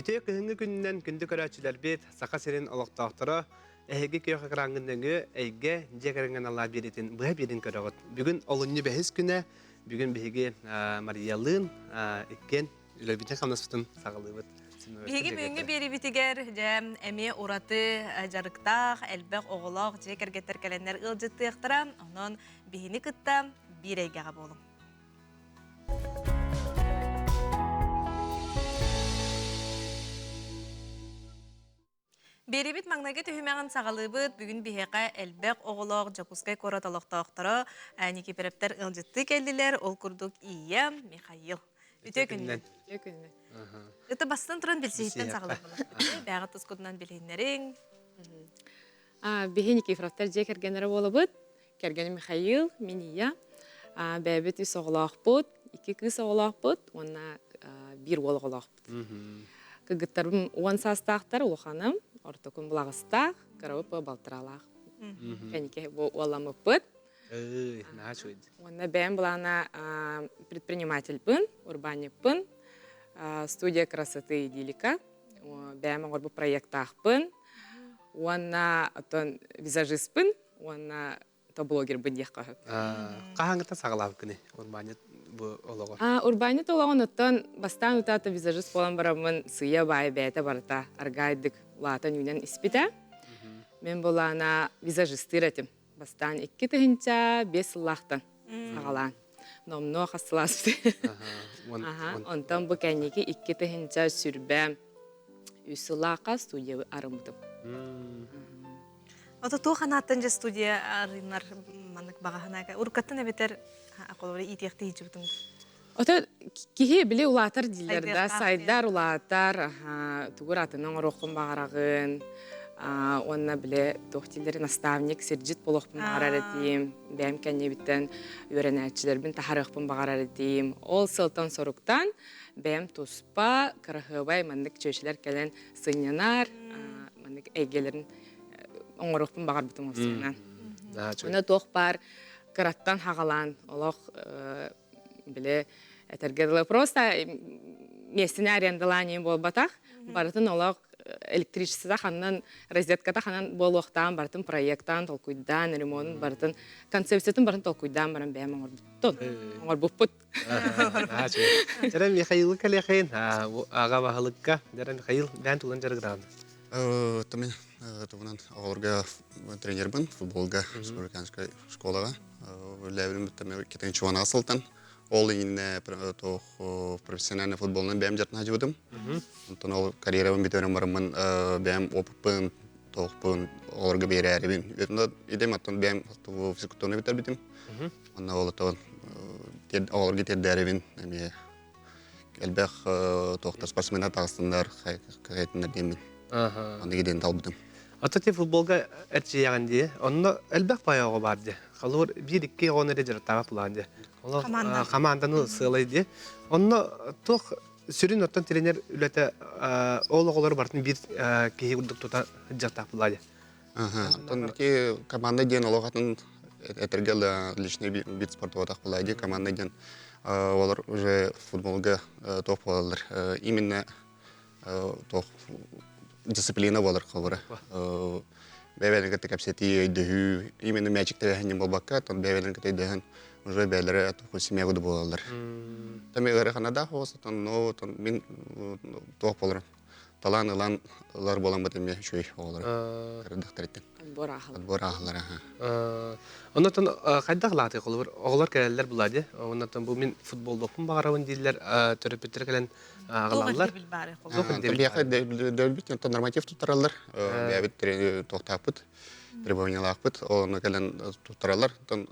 Бите кыһыңы күннән күндү көрәчиләр бит сака серин олоктоохтора эһиги кыйох краңгынныгы эйге жегереңен алла беритин быа берин көрөгөт. Бүгүн олунню бэхис күнэ бүгүн биһиги Мариялын иккен үлөбитен хамнаспытын сагалыбыт. Биһиги мөңгө берибитигер жэм эми ураты жарыктаах, элбэх оголоох же кергеттер келеннер ылжыттыахтара, онон биһини кытта бирейгага болум. Берибит маңнаги түһүмәгән сагалыбыт бүгүн биһэка элбэх оголоох жакускай кораталоктоохтора никиперептер ылжытты келдилер, ол курдук ия Михаил. Үтө күннен. Это бастан туран билсиһиттен сагалыбына. Бәгә тускуднан билһиннериң. Биһи Никифоровтар же кергенер болобыт. Керген Михаил, Миния. Бәбит үс оголоохпут, ики кыз оголоохпут, онна бир оголоохпут. Кыгыттарым уан састаахтар улуханым, ортокун булагыстаах, карабы балтыралаах. Кәнике оламыппыт. Онна бәм булана предприниматель пын, урбаник пын, студия красоты и идиллика. Бәм орбу проектах пын. Онна визажист пын, онна то блогер пын яққа. Қахаңыта сагалабы күні урбанит бу ологор? Урбанит ологон оттон бастан утата визажист болан барамын сыя бай бәйті барыта аргайдык латын юнен испита. Мен болана визажисты ретим. Бастан 2 тыгынча 5 лақтан сагалан. Номно хасыласпы. Онтан бу кәнеки 2 тыгынча сүрбәм үсі лақа студия арымытым. Ото туоханаттан же студия арынар маннык багаханага уркаттан эбетер аколори итиякты хижубутум. Ото кихи биле улатар дилер да сайдар улатар тугур атының орокун багарагын онна биле тохтилер наставник сержит болохпун багарар этим бәм кәнебиттен үйренәчилербин тахарыкпын багарар этим ол сылтан соруктан бәм туспа карахыбай мандык чөшелер келен сынянар мандык эйгелерин оңорокпун багар битим осынан. Оны тох бар караттан хагалан олох биле этергерле просто местine арендаланием болбатах бартын олох электричество ханнан розетката ханан болохтан бартын проекттан толкуйдан ремонт бартын концепциятын бартын толкуйдан баран бәм оңор буппут. Жаран Михаил калехин ага бахалыкка жаран Михаил бән тулан жаргыран. Томин товнан орга тренер бын футболга республиканская школага. Левин томин кетен чуан асылтан. Ол инне то профессиональный футболны бәм жартын хажудым. Онтон ол карьерабын битерем барымын бәм оппын тоқпын орга берәрбин. Ветно идем аттан бәм физкультурны битер битим. Онна ол то орга тедәрбин. Эми элбэх тоқта спортсмена тагыстындар кайтындар демин. Аны гиден талбытым. Атати футболга эрчи яган онно элбэх баягы барды. Халур 1-2 гонере жартага буланды. Команданы сыйлайды. Онно тох сүрүн оттон тренер үлете оологолор бартын бир кеги урдук тута жартак булады. Тон ки команда ден ологатын этергел личный вид спорта отак булайды. Команда ден олар уже футболга топ болалар. Именно топ дисциплина болар хабары. Бәвелен кете капсети дөһү именно мячикте хәнем болбакка, тон бәвелен кете дөһен уже бәләре ату семья болалар. Тәмегәре ханада хос тон но тон мин топ болар. Талан иланлар болан бетеме шуй олар. Кырдыктырды. Борахлар. Оннотон кайдагылаты кылыр. Оглар келелер булады. Оннотон бу мин футболда окун багарабын дилер, төрөпөттөр келен агалалар. Дөлбит тон норматив тутаралар. Бәбит токтапыт. Требованиялакпыт. Оны келен тутаралар. Тон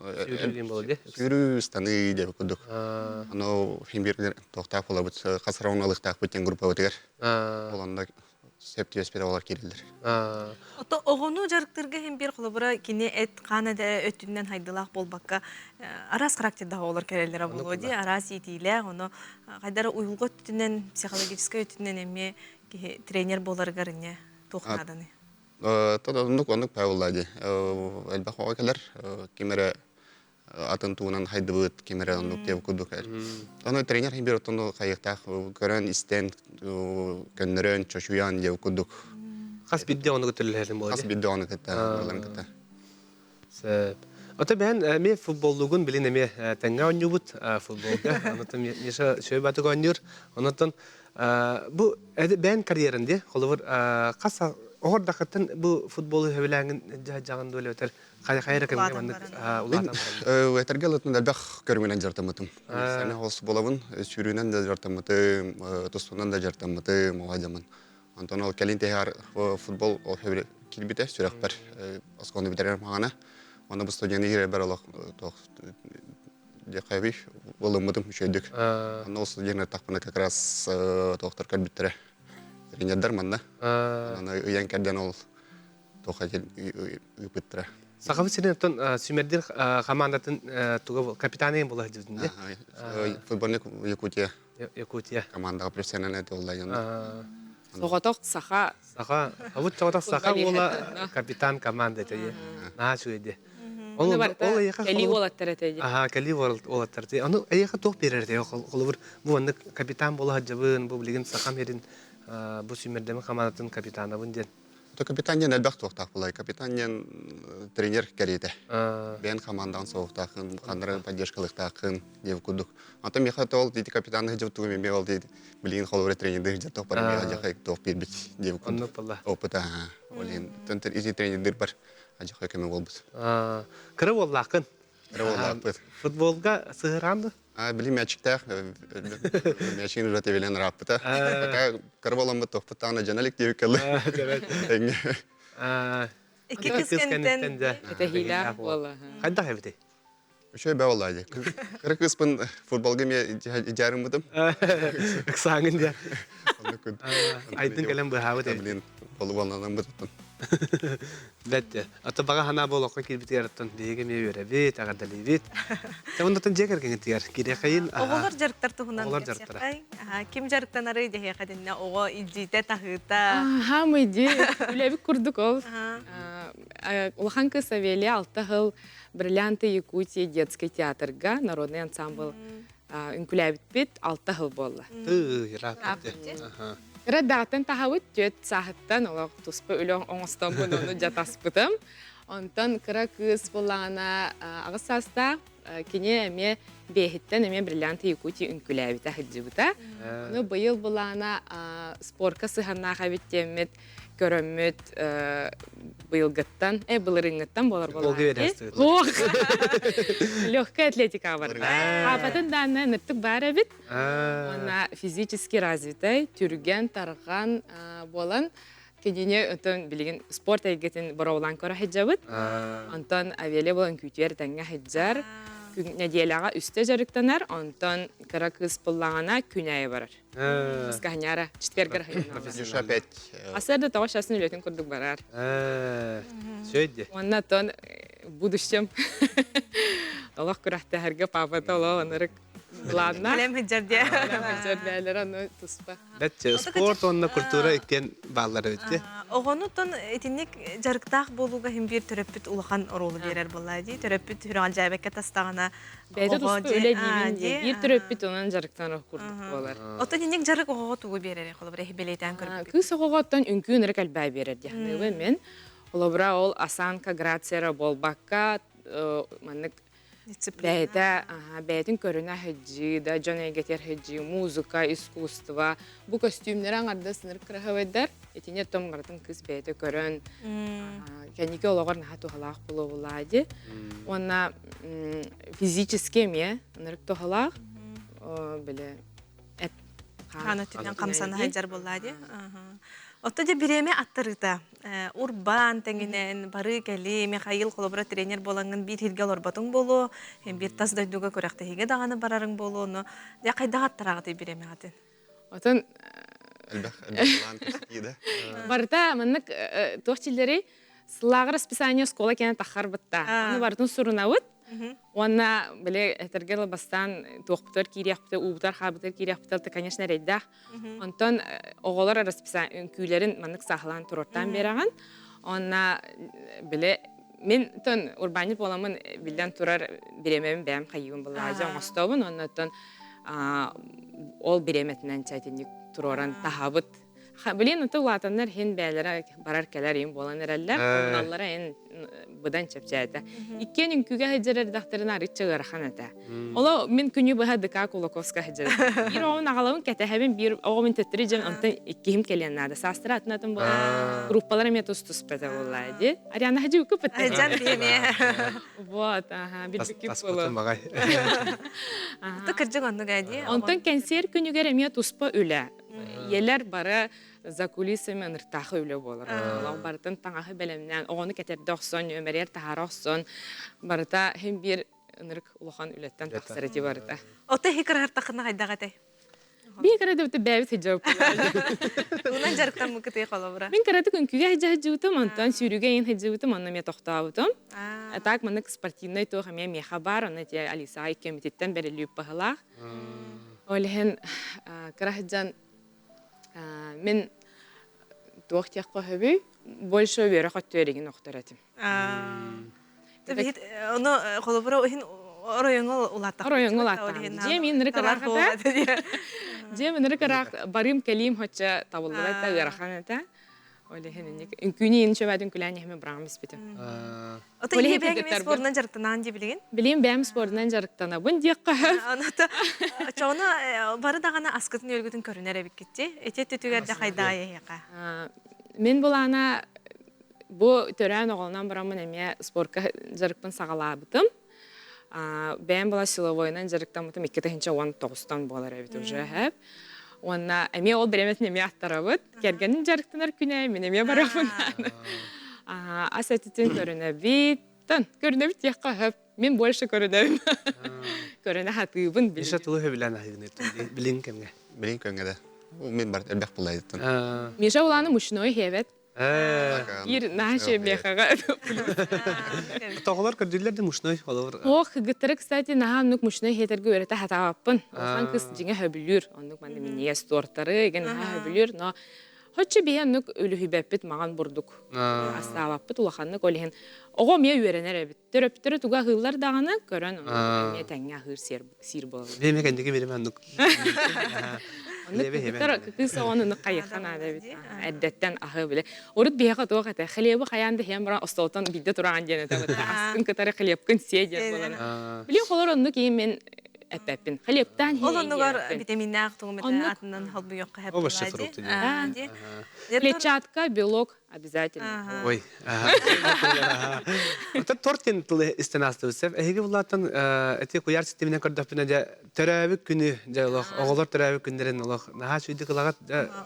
сүрү станы деп кудук. Аны химбир токтап болобут. Касырауналыктакпыт группа өтөгөр. Оланда септиес педагогlar кирилдер. Ото огону жарыктырга hem bir холобура кини эт канада өтүннен хайдылак болбакка арас характерде олар керелер болоди арас итиле оны кайдара уйулга өтүннен психологический өтүннен эми тренер боларга рыне тохнаданы. Тодонук ондук павлади. Элбах окалар кимере атын туынан хайдыбыт кемерелонук деп кудук. Оны тренер химбер отону кайыктак көрөн истен көннөрөн чошуян деп кудук. Хас бидде оны көтөлөлөрүн Хас болды. бидде оны кыта, олан кыта. Сөп. Ота бән ме футболлугун билин эме тәңгә ойнубут футболда. Онотон меша шөйбаты ойнур. Онотон бу бән карьеринде холовор каса огорда хатын бу футболу хевеләңин жагын дөле өтер. Кайра кемге мандык улатан. Этергелетин дәбәх көрмөнән жартамытым. Сәне хос болабын, сүрүнән дә жартамытым, тостунан да жартамытым, оладамын. Антон ол келин техар футбол ол хевеле килбите сүрәк бар. Асконды битерер магана. Оны бұл студияны ере бар олақ декайбей болымыдым үшедік. Оны ол студияны тақпына как раз тоқтар кәлбіттірі. Ренердар манна. Оны үйен кәрден ол тоққа үйпіттірі. Сақавы сенен оттон сүмердер командатын туға капитаны ең бола жүзінде? Футболник Якутия Якутия. командаға профессиональный әті олайын. Соғатоқ саха. Сақа, авут чоғатақ сақа ола капитан команда тәйе. Наға сөйде. Оны барта кәли олаттар әтәйде. Кәли олаттар тәйе. Оны әйеқа тоқ берер тәйе. Қолы бұл анны капитан бола жабын, бұл білген сақам ерін бұл сүмердемі командатын капитаны бұн ден. Капитанен әлбәқ тоқтақ болай. Капитанен тренер кәрейді. Бен командан соғықтақын, қандырын поддержкалықтақын деп күдік. Антон меқаты ол дейді капитаны жып туғы мен ол дейді. Білген қолы тренерді жаттық бар. Меға жақай тоқ бербет деп күдік. Опыта. Олен. Төнтір изи тренердер бар. Ажақай көмі болбыз. Кірі оллақын. Кірі оллақпыз. Футболға сығыранды? Білі мәчіктақ. Мәчігін үрәте белен раппыта. Кірі оламы тоқпыттағына жаналік деп кәлі. Iki kız kendinden. Әтә хила бола. Қайда қайбыды? Үшөй бә олайды. Кірі қыспын футболға ме жарым бұдым. Үксаңын де. Айдың кәлем бұхауы де. Білен болу болнанан бұдыптын. Бәтті. Ата баға хана болуққа келбіті яраттан бейге ме өре бет, ағадали бет. Тәуіндаттан жекер кеңеттігер. Кере қайын... Оғылар жарықтар тұғынан Оғылар жарықтар. Кем жарықтан ары дехе қадынна оғы илжейті тағыта. Хамы де. Үләбік күрдік ол. Улахан кыз Савелия 6 жыл Бриллианты Якутия детский театрга, народный ансамбль үнкүләбит бит 6 жыл болды. Раппетті. Радатын тахавыт төт сахаттан олақ туспы үлің оңыстан бұн оны жатаспытым. Онтан кыра кыз болағына ағыз саста кене әме бейхіттен әме Бриллианты Якутия үнкүләбит әхіджібіта. Оны бұйыл болағына спорка сығанна қабеттемет көрөммөт быйылгыттан, былырыңыттан болар болар. Олғы вересті. Легкая атлетика бар. Апатын данна ныртык бар әбіт. Она физически развитай, түрген, тарған болан. Кедене өтін білген спорт әйгетін бұраулан көрі хеджабыт. Онтан әвелі болан күтер тәңе хеджар. Неделяға үсті жарықтанар, онтан кыра кыз пыллағана күнәйі барар. Скахняра, четвергер хайына. Юша 5. Асырды тауы шасын үлетін күрдік барар. Сөйді. Онна тон будущем. Олақ күрәхті әрге папата олақ онырық ладна. Кәлем хеджарде. Жәрбәлер оны тұспа. Бәтті, спорт онына культура иктен бағлары өтті. Оғыны тон етінек жарықтақ болуға хем бір төрөппіт улахан оролы берер болайды. Төрөппіт хүріған жайбәкке тастағына Бәйді тұспа өлі деймін де. Bir төрөппіт онын жарықтан оқ күрдік болар. Отын енек жарық оғыға туғы берер, қолы бір әхібелейтен көріп. Кыз оғығаттан үнкі үнірік әлбәй берер дияқнығы мен. Олабыра ол асанка, грацияра болбаққа, маннық бәйтін көріна хеджи, да жон әйгетер хеджи, музыка, искусство. Бұ костюмнер аңарда сыныр кіріғавайдар. Етіне том ғартын кыз бәйті көрін. Кәнеке олағар наға тұғалақ болу олайды. Онна физическе ме, нырық тұғалақ, біле, әт Қанатынан қамсаны хайджар болады. Отто де биреме аттырыта. Урбан тәңінен, бары кәлі, мехайыл қолыбыра тренер болаңын бір хиргел орбатың болу, бір тас дойдуға көрәқті хеге дағаны барарың болу, де қайдағы аттырағыды биреме атын. Отын Әлбәқ кешкейді. барыта маннык тоқчилдері сылағыр расписание скола кәне таққар бұтта. Оны бартын сұрынауыт. Онна, біле, әтергелі бастан тоқпытыр кейрияқпытыр, уғытар қабытыр кейрияқпытыр, конечно, рейдақ. Онтан оғылар расписание күйлерін маннык сақылан тұрорттан бераған. Онна, біле, Мен тон урбанит боламын билден турар биремем бәм кайыбын буллажа оңостобун оннотон ол биреметинен чайтынник туроран тахабыт Билин ото улатаннар хен бәләре барар келер ем болан эрәлләр, коммуналлара ен будан чапчайда. Иккен үнкүгә хәҗәр редакторын арычыгар ханата. Ола мен күнү баһа ДК Кулаковска хәҗәр. Бир он агалавын кәтәһәбен бир огын тетрижен антын иккем келеннәдә. Састра атнатын бу группалар метос туспәтә буллайды. Ариана хәҗү күп Жан биеме. Вот, бир бикип булы. Та кырҗык аны гәди. Антын кәнсер күнүгә ремия туспа үлә. Елер бары за кулисами ныртахы үле болар. Алар бартын таңахы белемнән, огыны кәтердә оксон, өмәрер тахар оксон. Барта һәм бир нырк улахан үләттән тахсырыты барта. Ота хикр хартакына кайдагаты. Би керәдә үтә бәвит хиҗап. Унан жарыктан мукыты калабыра. Мин керәдә күн күгә хиҗаҗутым, антан сүрүгә ин хиҗаҗутым, анна ме тохтабытым. Так моны спортивный то һәм ме хабар, аны те Алиса комитеттан берилеп баһалар. Олһен керәҗән мен туактякка хөбү больше бере хаттырыгын октаратым. Табит оны колобра хин районга улатта. Районга улатта. Жемин ныркарахата. Жемин ныркарах барым келим хоча табылдыра та гараханата. Олехен инкүни иншабадын күләне һәм брагымыз битем. Ота ебәгә спортнан жарыктан ди билген. Билем бәм спортнан жарыктан. Бун дикка. Аната чона бары дагана аскытын өлгөтүн көрүнөр бик кетти. Эте төтүгәрдә кайда яка. Мен булана бу төрән оголнан барамын эме спортка жарыктан сагалабытым. Бәм була силовойнан жарыктан бутым 2-19тан булар бит уже һәп. Онна эме ол беремет неме аттарабыт. Кергенин жарыктанар күнә мен эме барабын. Асатитин көрүнө бит. Көрүнө бит якка һәп. Мен больше көрүнөм. Көрүнө хатыбын бил. Иша тулы хәбилән хәйгенет билин кемгә. Билин көнгәдә. Ул мен бар әлбәк булайдым. Миша уланы мушной хәбет. Ир наше бехага. Тоғылар көрдүләрдә мушной халыр. Ох, гыттыры, кстати, нахамнук мушной хәтергә өйрәтә хатаппын. Хан кыз җиңә хәбилүр. Оннук менә мине стортары, ген хәбилүр, но Хоччы бейеннук өлүһүбәппит маған бурдук. Астаабаппит улаханнык олиһин. Ого мия үйренер эбит. Төрөптөрө туга хыллар дагана көрөн мия тәңгә хыр сир бол. Беме кендеге беремәндук. Кыз оны кайыхан ада бит. Әддәттән ахы биле. Урут бияга туга та хлебы хаянды һәм бара осталтан бидде турган дигән та. Астын кытары хлебкын седе булган. Биле холор онны ки мен әппәппин. Хлебтан һәм. Олоннугар витаминнар тугымы атынан халбы юкка һәп. Овощи, фрукты. Клетчатка, белок обязательно. Ой. Это тортин тылы истенастыбыз. Эге буллаттан эти куяр системіне көрдөппүнө же төрөбүк күнү же олох оголор төрөбүк күндөрүн олох наха чүйдү кылагат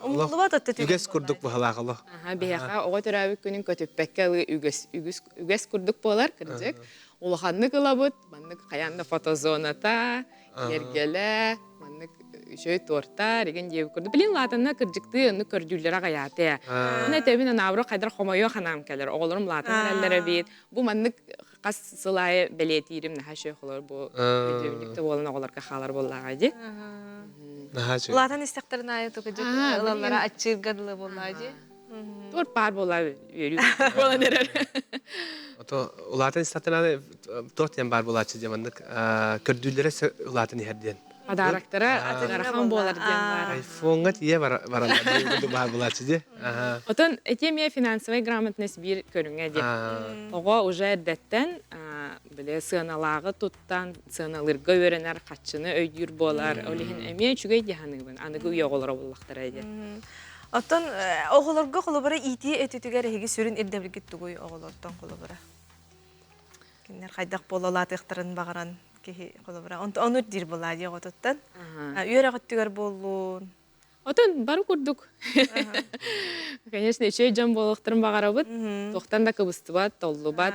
үгес курдук бахалак олох. Бияка ого төрөбүк күнүн көтүппекке үгес курдук болар кырдык. Улаханны кылабыт, маннык каянда фотозоната, ергеле, маннык шөй торта, деген жеп көрдү. Билин латынна кыржыкты, аны көрдүлөр агаяты. Аны тебин анабры кайдар хомойо ханам келер. Оголорум латын эллере бит. Бу маннык кас сылай белетирим наха шөй холор бу видеоникте болон оголорга халар боллагайды. Наха шөй. Латын истектарына айты кыжык ылалара ачыргадылы боллайды. Тор пар болла берүү. Болон эрер. Ото улатын истатына тортен бар булачы жамандык көрдүлөрө улатын херден. Подарактары атыгарахан болар ден бар. Айфонга тие баралады бар булачы же. Отон этемия финансовый грамотность бир көрүнгө деп. Ого уже деттен биле сыналагы туттан сыналырга өренер качыны өйдүр болар. Олихин эмие чүгөй диханыбын. Аныгы уйоголор боллактар айды. Оттон оголорго колобара ити этүтүгөр эги сүрүн ирдебилгит тугуй оголордон колобара. Кинер кайдак болалатыктарын багаран ки колобара. Оны дир болади ототтан. Үйрөгөттүгөр боллун. Отон бару курдук. Конечно, еще жан болуктарын багарабыт. Токтан да кыбыстыбат, толлубат,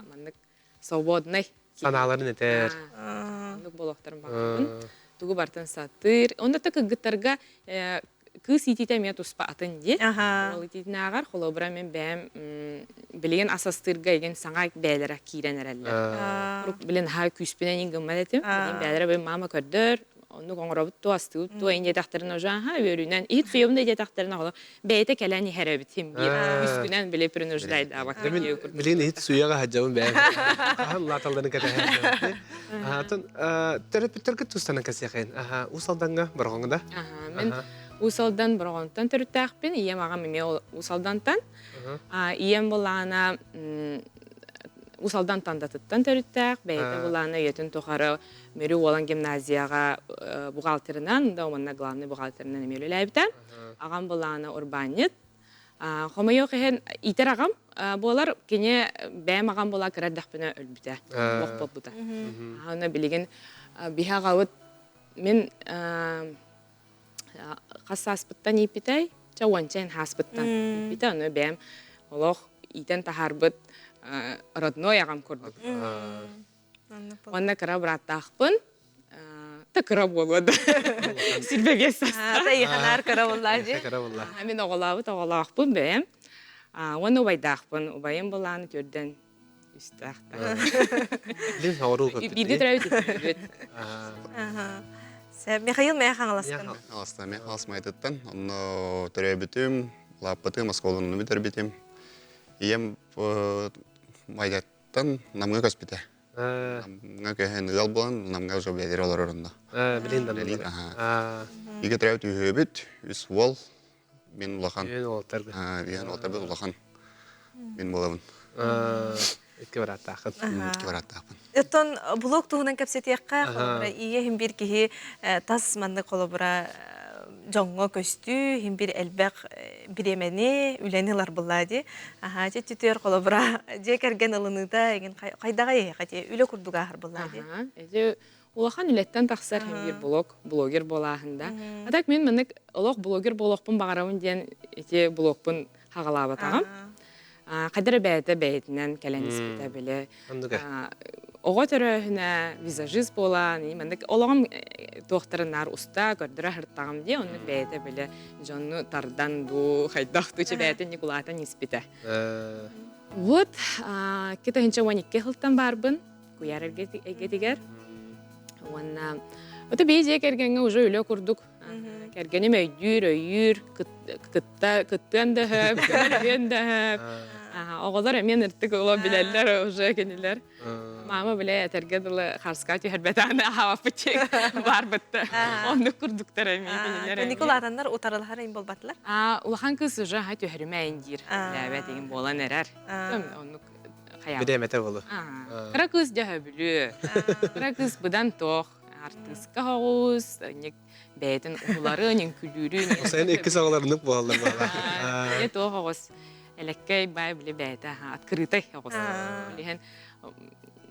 мандык свободный. Саналарын этер. Мандык болуктарын багарабын. Тугу бартын сатыр. Онда та кыгыттарга кыз итите мен туспа атын ди. Ол ититин агар холобра мен бәм билеген асастырга еген саңа бәләре киренерәлләр. Билен ха күспенен ингән мәлетем. Билен бәләре бен мама көрдөр. Onu qoңоробут туастыбыт, туайын детахтарын ожа, өрүнен, ит суйымда детахтарын ағылы, бәйті кәләні хәрәбіт, хем бір, үскінен біле пірін ұждайды, абак. Билин хит суяга хаджабын бәм. Ахан латалдарын кәтә хаджабын. Атын терапевттерге тустана кәсәхән. Усалданга барганда. Мен усалдан баргантан төрүттәхпин, ием ага меме усалдантан. Ием булана усалдантан да тыттан төрүттәх, бәйте булана ятын тохары меру olan гимназияга бухгалтерынан, да оманна главный бухгалтерынан эмелеләйбитә. Агам булана урбанит. Хомайо кehen итер агам болар кине бәм агам була кердәхпенә өлбитә. Бок бута. Аны билеген бихагавыт мен хассаспыттан ипитай, чаванчен хаспыттан ипитай, аны бәм олох итен тахарбыт родной агам көрдүк. Онна кара браттахпын, такыра болуды. Силбеге саста. Тайханар кара буллады. Мен оголабын бәм. Оны убайдахпын, убайым буланы көрден үстәхтә. Билин хавру көтү. Биде травит. Михаил мәхан аласкан. Аласта мен аласмайдыттан, оны төрөбүтүм, лаппытым, осколын битербитим. Ием майдаттан намга көспите. Намга көһен гал болан, намга уже бедер олар орында. Билин да. Иге травит үйөбүт, үс вол, мен улахан. Мен олтарды. Биен олтарды улахан. Мен болабын. Икки бараттахын. Ки бараттахпын. Оттон блог туһунан кепсетиякка холобра ие хим бир киһи тас манны холобра жоңго көстү хим бир элбек биремени үленилар буллади. Же түтөр холобра же керген ылыныда еген кайдага кати үлө курдуга хар буллади. Эже улахан үлеттен тахсар хим бир блогер болаһында. Атак мен менек олох блогер болохпун багарабын ден эте блогпун хагалабатагам. Кадыр бәйтінен кәләнес біті біле. Оға түрі визажист болан, олағым тоқтарынар ұста көрдірі ғырттағым де, оны бәйті біле жоны тардан ду, қайдақты че бәйті Николатан еспіті. Вот, кета хінче 12 қылттан барбын, көяр әгетігер. Оты бейзе кәргенге уже өлі күрдік. Кәргенім өйдір, кыттан да хөп, көрген да хөп. Оғылар әмен үрттік олы біләлілер, уже кенелер. Мама біле әтергеділі қарсқа түйербетаны авапычек бар бітті. Оны күрдіктер әмен кенелер. Николатандар утарылар әйін болбатылар? Улахан кыз уже түйеріме әйіндер. Ләбәт еген болан әрәр. Биремете болу. Қыра кыз жағы білі. Қыра кыз бұдан тоқ. Артыска хоғыз, бәйтін ұлары, нен күлірі. Осайын екі сағыларынып болалар бала. Е тоқ хоғыз. Әлеккей бай біле бәйті, открытай хоғыз.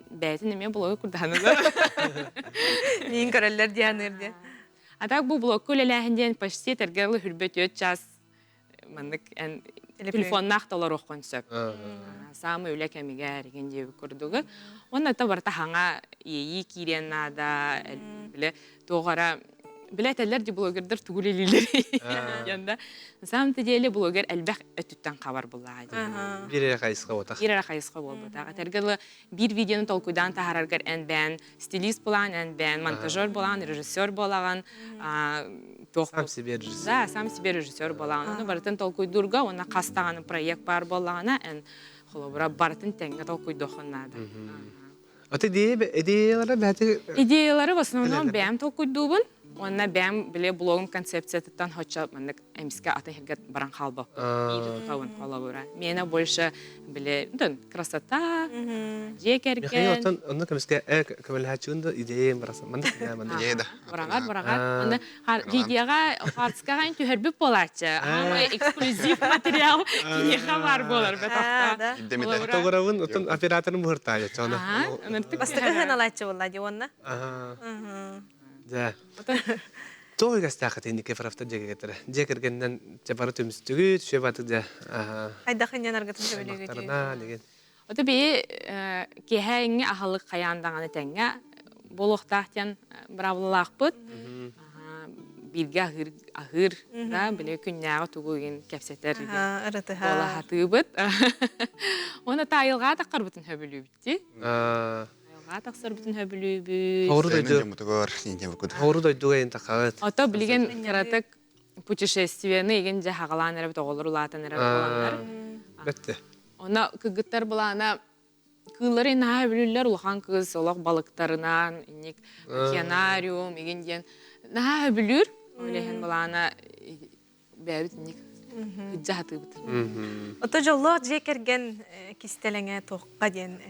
Бәйтін еме блогы күрдағанызы. Мен көрелер диянырды. Атақ бұл блог көлеләхінден почти тәргерлі хүрбет өт час телефоннақ талар оққан сөп. Самы өлі кәмеге әреген деуі көрдігі. Оны та барта хаңа ейі кирен ада, біле тоғара, біле әтәлер де блогердер түгілелілер. Самты дейлі блогер әлбәқ өттіттен қабар бұллаға. Бире қайысқа отақ. Бире қайысқа бол бұтаға. Тәргілі бір видеоны толкуйдан тағарарғар ән бән, стилист болан, ән бән, монтажер болан, режиссер болаған. Сам себе режиссер. Да, сам себе режиссер болған. Оны барытын толкуйдурға, оны қастағаны проект бар болғана, ән холобыра барытын тәңгі толкуйдоқынады. Аты идеялары бәті... Идеялары в основном бәм толкуйдубын. Онна бәм біле блогым концепцияттан хоча мәнік әміске атын хергет баран қалбы. Иді тұтауын холобыра. Мені больше біле красота, же керген. Михаил, отын, оны көміске көмілхәтшігінді идеям барасан. Идея да. Барағар. Видеоға қартысқаған түхербіп болатшы. Ама эксклюзив материал кенеға бар болар. Тоғырауын, отын операторын бұғыртайды. Бастықы алатшы болады онна? Да. Той гастақы тенді кефарафта жеге кетірі. Жекергеннен жапары төмістігі, түше батық жа. Айдақын янарғытын сөбелеге деген. Оты бей кехәңе ахалық қаяндағаны тәңе болуқтақтен бравылылақ бұд. Бірге ахыр, біле күннәғы тұғығын кәпсеттер болағаты бұд. Оны тайылға таққар бұтын хөбілі бітті. Ага таксар бүтін хөбүлүбү. Хору Сәймен дойду. жамытыгар, синде букуд. Хору дойду ген такагыт. Ото билген кыратык путешествияны еген жахагалан эреп тоголор улаатан эреп боландар. Бетте. Она кыгыттар булана кылары наһа бүлүлләр улахан кыз олак балыктарынан иник океанариум еген ден наһа бүлүр олehen булана бәбит иник жахатыбыт. Ото жолло жекерген кистелеңе тоққа ден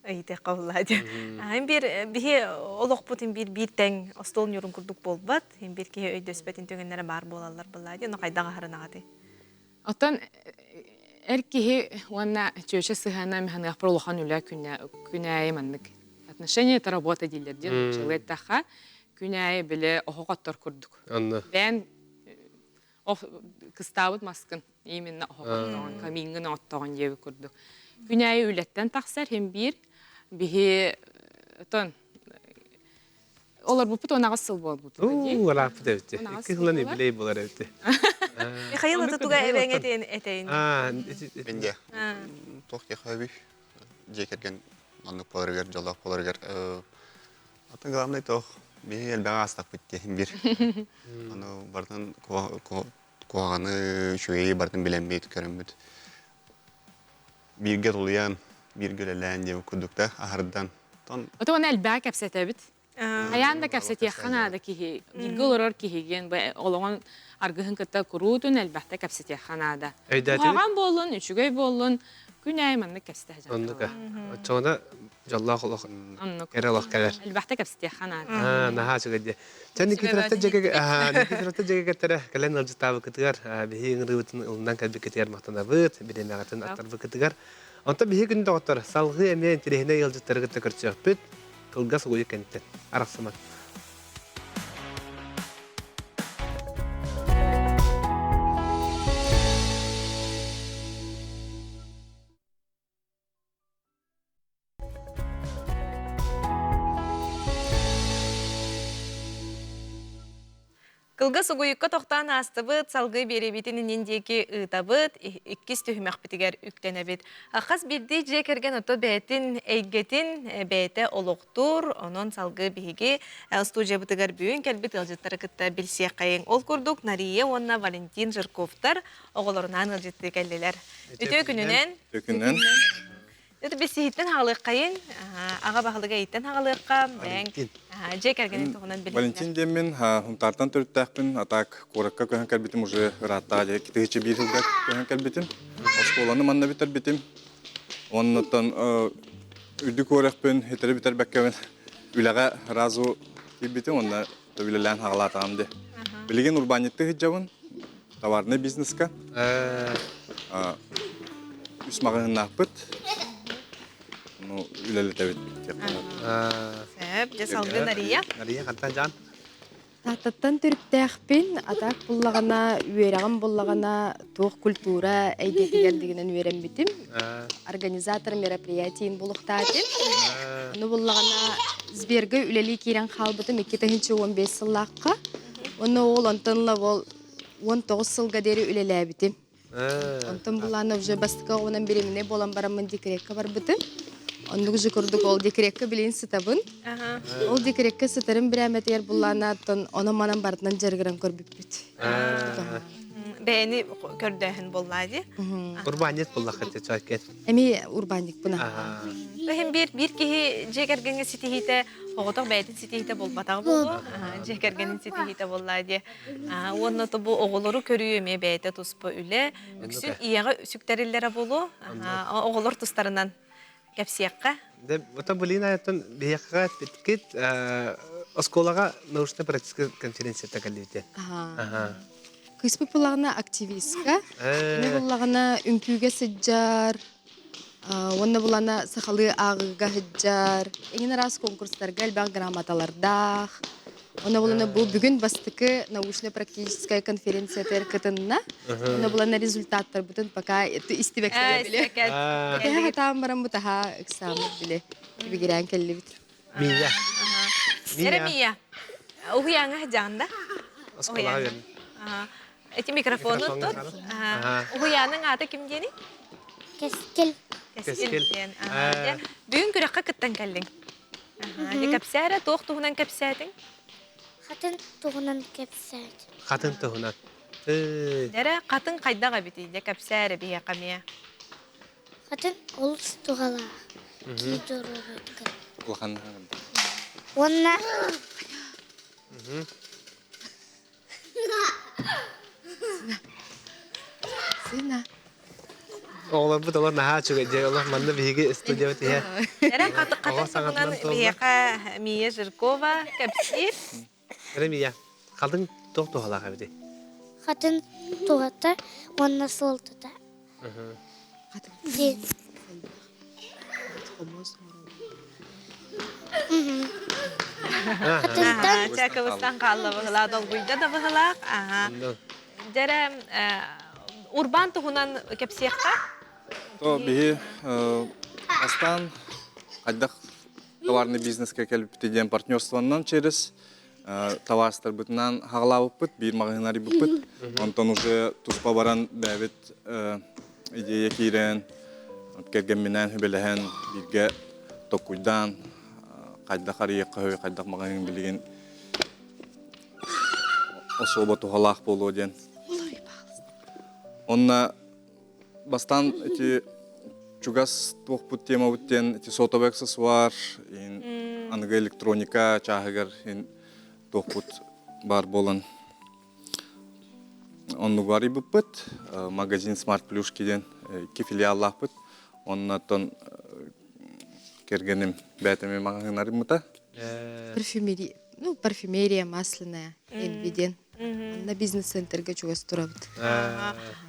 ыйты кабылады. Һәм бир бихе олоқ бутин бир тең остол юрун курдук болбат. Һәм бир ке өйдөспетин төгеннәре бар болалар булады. Аны кайдага харынагаты. Отан эркеһи уанна чөчө сыхана механах пролохан үлә күнәй маннык. Отношения это работа дилер ден человека күнәй биле охоттор курдук. Анны. Бен кыстабыт маскын именно охоттон камингын оттогон жеби курдук. Күнәй үлеттен таксар һәм бир бихи тон олар бу путона гасыл болду. Вала путевте. Кыгыланы билей болар эте. Михаил тутуга эвеңетен этейин. Бенде. Тох яхаби. Жекерген аннык поларгар, жалак поларгар. Атын главный тох би элбага астак битте бир. Аны бартан коаганы шуй бартан биленбейт көрөмбүт. Бирге толуян, биргелелен деп кудукта ахырдан. Ото оны элбага кепсетебит. Аянда кепсете ханада кихи. Биргелорор кихиген олоған аргыһын кытта курутун элбахта кепсете ханада. Хаган болун, үчүгөй болун, күнәй манны кепсете жа. Оннука. Чоңда жаллах олох. Керелох келер. Элбахта кепсете ханада. Наха чыгыды. Тәни китрәтә җәгә китрәтә кален алҗытабы китгәр, биһиң рыбытын улдан кәлби китгәр мактана бит, бидемәгәтен аттар китгәр. Онта биһи күн доктор, салгы әмән тирәһенә ялҗыттырга тәкәрчәк бит, кылгас уй кәнтә. Араксыман. Кылга сугуйукка тоқтан астыбыт, салгы беребитин нендеки ытабыт, иккис түхімәк бітігер үктенебит. Ақас бірді жекерген ото бәтін әйгетін бәті олуқтур, онон салгы бігі студия бітігер бүйін кәлбіт ылжыттары кітті білсек қайын. Ол күрдік Нария, онна Валентин Жырковтар оғыларынан ылжытты кәлелер. Үтө күнінен? Өті бесейттен хағылық қайын, аға бағылыға еттен хағылыққа, бәң жекергенін тұғынан біліңдер. Валентин демен, хунтартан төрттәқпін, атак қорыққа көйін кәлбетім, уже ратта, кетігічі бір жылға көйін кәлбетім. Осколаны манна бітер бітім. Оннаттан үрді көріқпін, етері бітер бәккәмен, үліға разу бітім, онна білілән хағылатағымды. Білеген урбанетті хиджабын, товарный бизнесқа. Үс мағын нақпыт. Ну, үлелі тәбет. Сәп, же салғы Нария. Нария қаттан жан. Таттан түрттәқпін, атақ бұллағана, үйерағын бұллағана тоқ культура әйдетігер дегенен үйерен бітім. Организатор мероприятиин бұлықтатын. Оны бұллағана збергі үлелі кейрен қалбытым 2015 сыллаққа. Оны ол онтанла ол 19 сылға дері үлелі бітім. Онтан бұллағана уже бастыға оғынан береміне болан барамын декірекке бар бітім. Оннук жукурдук ол декрекке билин сытабын. Ол декрекке сытарын бір әмәтер бұлланаттын, оны манан бартынан жарғыран көрбіп бүт. Бәйіні көрдәхін боллады. Урбанет боллақ әтті чайкет. Әме урбаник бұна. Бәйін бір кейі жекергенге сетихите, оғытық бәйтін сетихите болбатағы болу. Жекергенін сетихите боллады. Оны тұбы оғылыру көрүйеме бәйті тұспы үлі. Үксін ияға сүктерілері болу. Оғылыр тұстарынан кәпсияққа. Ота бұлин айттын бейаққа біткет осколаға научно-практический конференция тәкәлдейді. Кыспы бұлағына активистка, не бұлағына үмкүйге сыджар, онна бұлағына сақалы ағыға хыджар, еңін арас конкурстарға әлбәқ грамоталардақ. Она была бүгін бастықы научно-практическая конференция тәркітінна. Она была на результаттар бұтын пока истебек біле. Кәе хатам барам бұтаға эксамет біле. Бігерен кәлі біт. Мия. Сәрі Мия. Ұғияңа жағында? Осколаға верін. Эти микрофоны тұт. Ұғияның аты кім дені? Кескел. Бүгін күрекқа күттен кәлдің. Де кәпсәрі, тоқ туғынан кәпсәдің? Хатын туғынан кепсәд. Қатын тұғынан. Дәрі қатын қайдаға біті, де кәпсәрі бейе қамия. Хатын ол туғала. Кейдору өткір. Улахан. Онна Сына. Оғлар бұд олар наға чүгі де, олар манда бейге студия өте. Дәрі қатын саңатынан туғынан туғла. бейеқа Мия Жиркова кәпсір. Ремия, қалдың тоқ тұғалаға біде. хатын туғата, онна солтыда. Де. Хатынтан Чакыбыстан қалды бұғыла, долгүйді да бұғылақ. Дәрі урбан туғынан кәпсеққа? То бихи астан қайдақ товарный бизнеске келіп бітеден партнерствоннан через товарстар бүтінен хағылабып бұт, бір мағынари бұт. Онтан уже туспа баран бәбіт идея кейрен, келген менен хүбелеген бірге токуйдан қайдақ арияққа хөй, қайдақ мағанын білген особо тухалақ болу ден. Онна бастан эти чугас туохпут тема буттен эти сотовый аксессуар, анга электроника чахагар туохпут бар болан. Онну гуари буппут, магазин Smart Plus киден ки филиаллах бут. Оннатон кергеним бәтеме магазинлары мыта. Парфюмерия, парфюмерия масляная, Эльвиден. На бизнес-центрге чугас турабыт.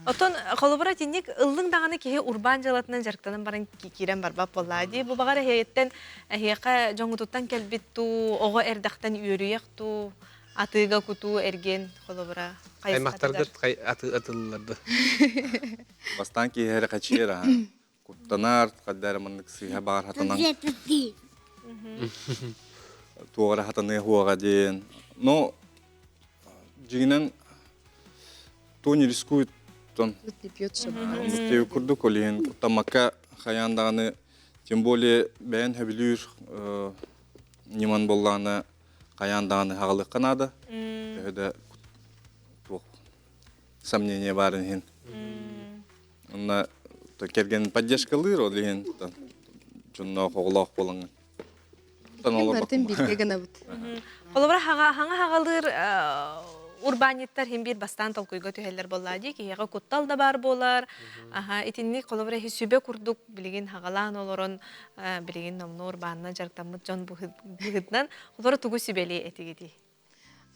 Отон холобура тинник ыллың дағаны кеге урбан жалатынан жарықтанын барын кирен барбап боллади. Бу бағара хейеттен хейқа жоңутуттан келбитту, оғы эрдақтан үйөрүйекту, атыға куту эрген холобура. Аймақтарда атылыларды. Бастан ки хәре качера. Куттанар каддар маннык сыйга бар хатанан. Туора хатаны хуага ден. Но жигинен то не рискует тон. Тут не пьет шаба. Мустею курду колин тамака хаяндаганы тем более бәен хәбилүр ниман болланы хаяндаганы хаглык канада. Төһөдө тух сомнение барын хин. Онна то келген поддержкалыр олин тон. Жонно коглок болган. Бартын бирге гана бут. Холобура хаңа хағалыр урбаниттар хем бир бастан толкуйга төһеллер боллади, киһеге куттал да бар болар. Итинник холобура хисүбе курдук билеген хагалан олорон билеген номно урбанна жарктамыт жон бухытнан холобура тугу сүбели этигеди.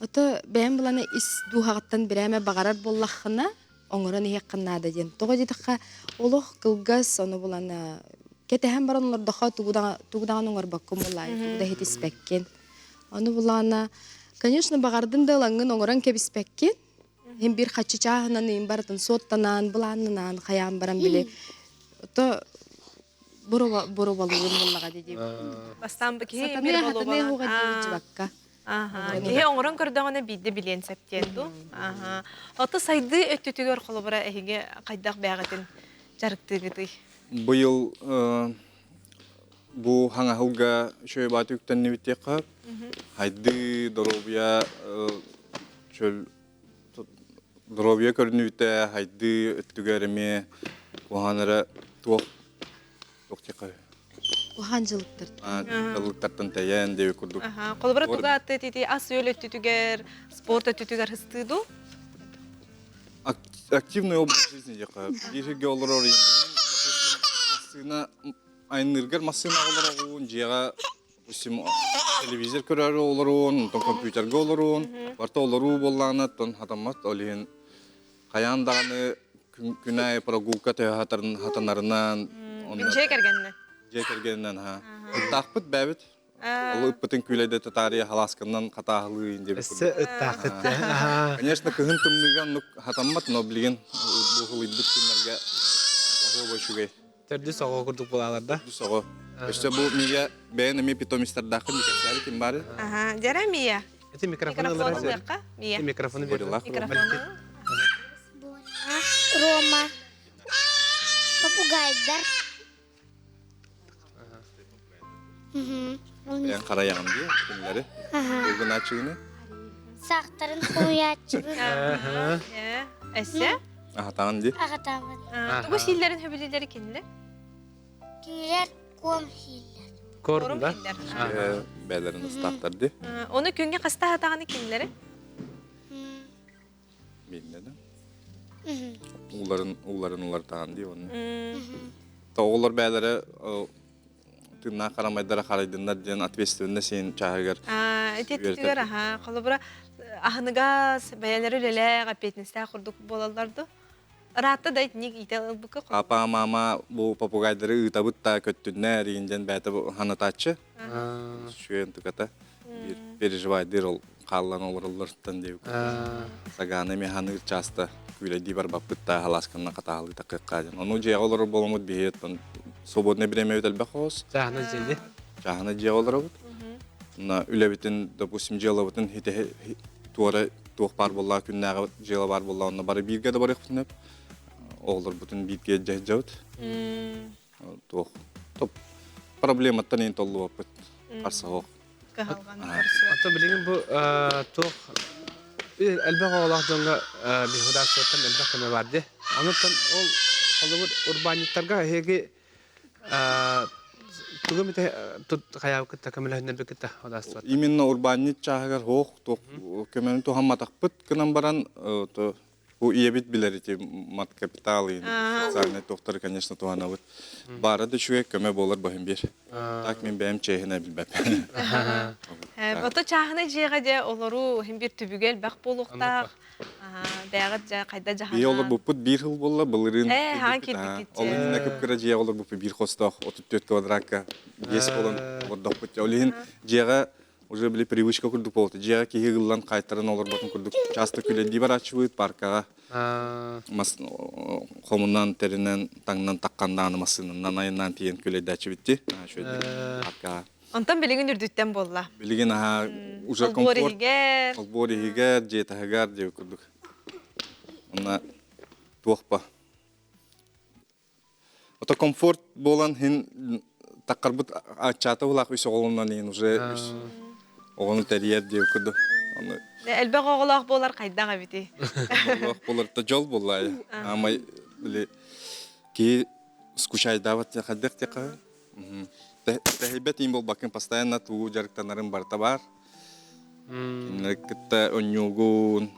Ото бәйін бұланы ис духағаттан бірәмі бағарар боллаққына, оңырын еққыннады ден. Тоғы дедіққа олық кылгас, оны бұланы кетәһән баран олардаға тугудаған оңыр баққым олай, тугуда хет іспәккен. Оны бұланы, конечно, бағардың да лаңын оңыран кеп іспәккен. Хем бір қачы чағынан ең бардың соттанан, бұланынан, қаян баран біле. Ото бұры балуын боллаға деді. Бастан киһи Сатаны бир хатаны болобан. хуға дейін жібаққа. Киһи оңорон көрдөгөнө бидде билен септенду. Оты сайды өттүтүгөр холобура эһиге кайдак бягатын жарыктыгыты. Быйыл бу хаңа хылга шөй батыктан небитекка хайды доробия чөл доробия көрнүтэ хайды өттүгөрөме куханара токтека Ухан жылықтыр. талыктартан таян деп курдук. Холобура туга атты тити ас өөл өттүтүгөр, спорт өттүтүгөр хыстыду. Активный образ жизни дека. Бирге олорор машина айныргар машина олорогун жега усим телевизор көрөр олорун, тон компьютерге олорун, барта олору болланы тон хатамат олин каяндагы күнай прогулка хатанарынан Күнче кергенне. жекергеннен тахпыт бәбит. Ол ыппытын күләйдә татария халасканнан катаһлы инде. Эссе ыттақытты. Конечно, кыһын тымныган хатаммат, но билген бу хылыбыт күннәргә ахо башугай. Төрді соғы күрдік болаларда. Дусого. Эште бу мия бәйне ми питомистарда кым дикәсәр ким бар. Жара Мия. Эти микрофоны Микрофон алар. уякка. Мия. Микрофоны Борилах. Микрофоны. Рома. Попугайдар. Ben karayağım diye kimleri. Bugün açığını. Sağtarın koyatçı. Ese? Aha tamam diye. Ağatamın. Bu şillerin höbülüleri kimler? Kimler kom hiller. Korun da. hiller. Beylerin ıslahtar diye. Onu künge kasta hatağını kimleri? Bilmedim. Uğların tağın diye onu. Ta oğullar beylere tırnağa karamaydara karaydınlar diyen atvestyonda sen çağırgar. Etetiyor ha. Kolubura ahınıgaz, beyeleri lele kapetniste kurduk bolalardı. Rahatta da etnik ite bu kok. Apa mama bu papagayları ıtabıt da köttünler yiyincen beyte bu hanıtaçı. Şu yön tıkata. Bir perişvaydır ol. Kallan olurlardan diye. Sagane mi hanır çasta. Küyle dibar bapıtta halaskanına katahalı takıkkacan. Onu ciğe olur bolamut bir heyetton. Sobodne bireme ötel bekos. Cahna jeli. Cahana ciğe olur avut. Na üle bitin, допустим, ciğe bitin hite tuara tuğ par bolla künnäge ciğe bar bolla onda bari birge de barık bitin. Olur bütün bitge cehcavut. Tuğ. Top problemattan en tollu bapıt. Arsa hoq. Kahalgan. Ata bilgin bu toq elbaq oğlaqdığında bir hudas sotan elbaq keme vardı. Anıtan ol Hollywood urbanitlarga hegi tugum ite tut kayav kitta kamilahne bir kitta hudas sotan. Именно урбанит чаһагар хоқ тоқ көмөнү то хамматак бит кынан баран то бу иебит билер эти мат капиталы социальный тоқтар конечно то ана вот бара да шуе көмө болор бахым бир так мен бем чехне билбеп Ото чахны жега де олору хим бир түбүгел бак болуктак. Бягат жа кайда жаһан. би олор бу пут бир хил болла былырын хан кирдик. олин көп кыра жия олор бу бир хостох 34 квадратка 10 болон ордок бут олин жега уже были привычка курдук болду. Жега киги гыллан кайтарын олор ботун курдук. Часто күледи барачыбыт паркага. Мас хомунан теринен таңнан таккандан масынынан айынан тиен күледи ачыбытти. Шөйдү паркага. Онтон билигин үрдүттен болла. Билигин уже комфорт. Олборигер. Олборигер, жетагар деп курдук. Она туохпа. Ото комфорт болан хин таккарбыт ачата улак үсө олоннан ин уже оғаны тәрияр деп күрді. Әлбәқ оғылақ болар қайдаға бити. Оғылақ болар та жол болай. Амай біле ки скучайдават қаддық тека. Тәхибет им бол бакын постоянно туғу жарықтанарын барта бар. Кітті өнюгун.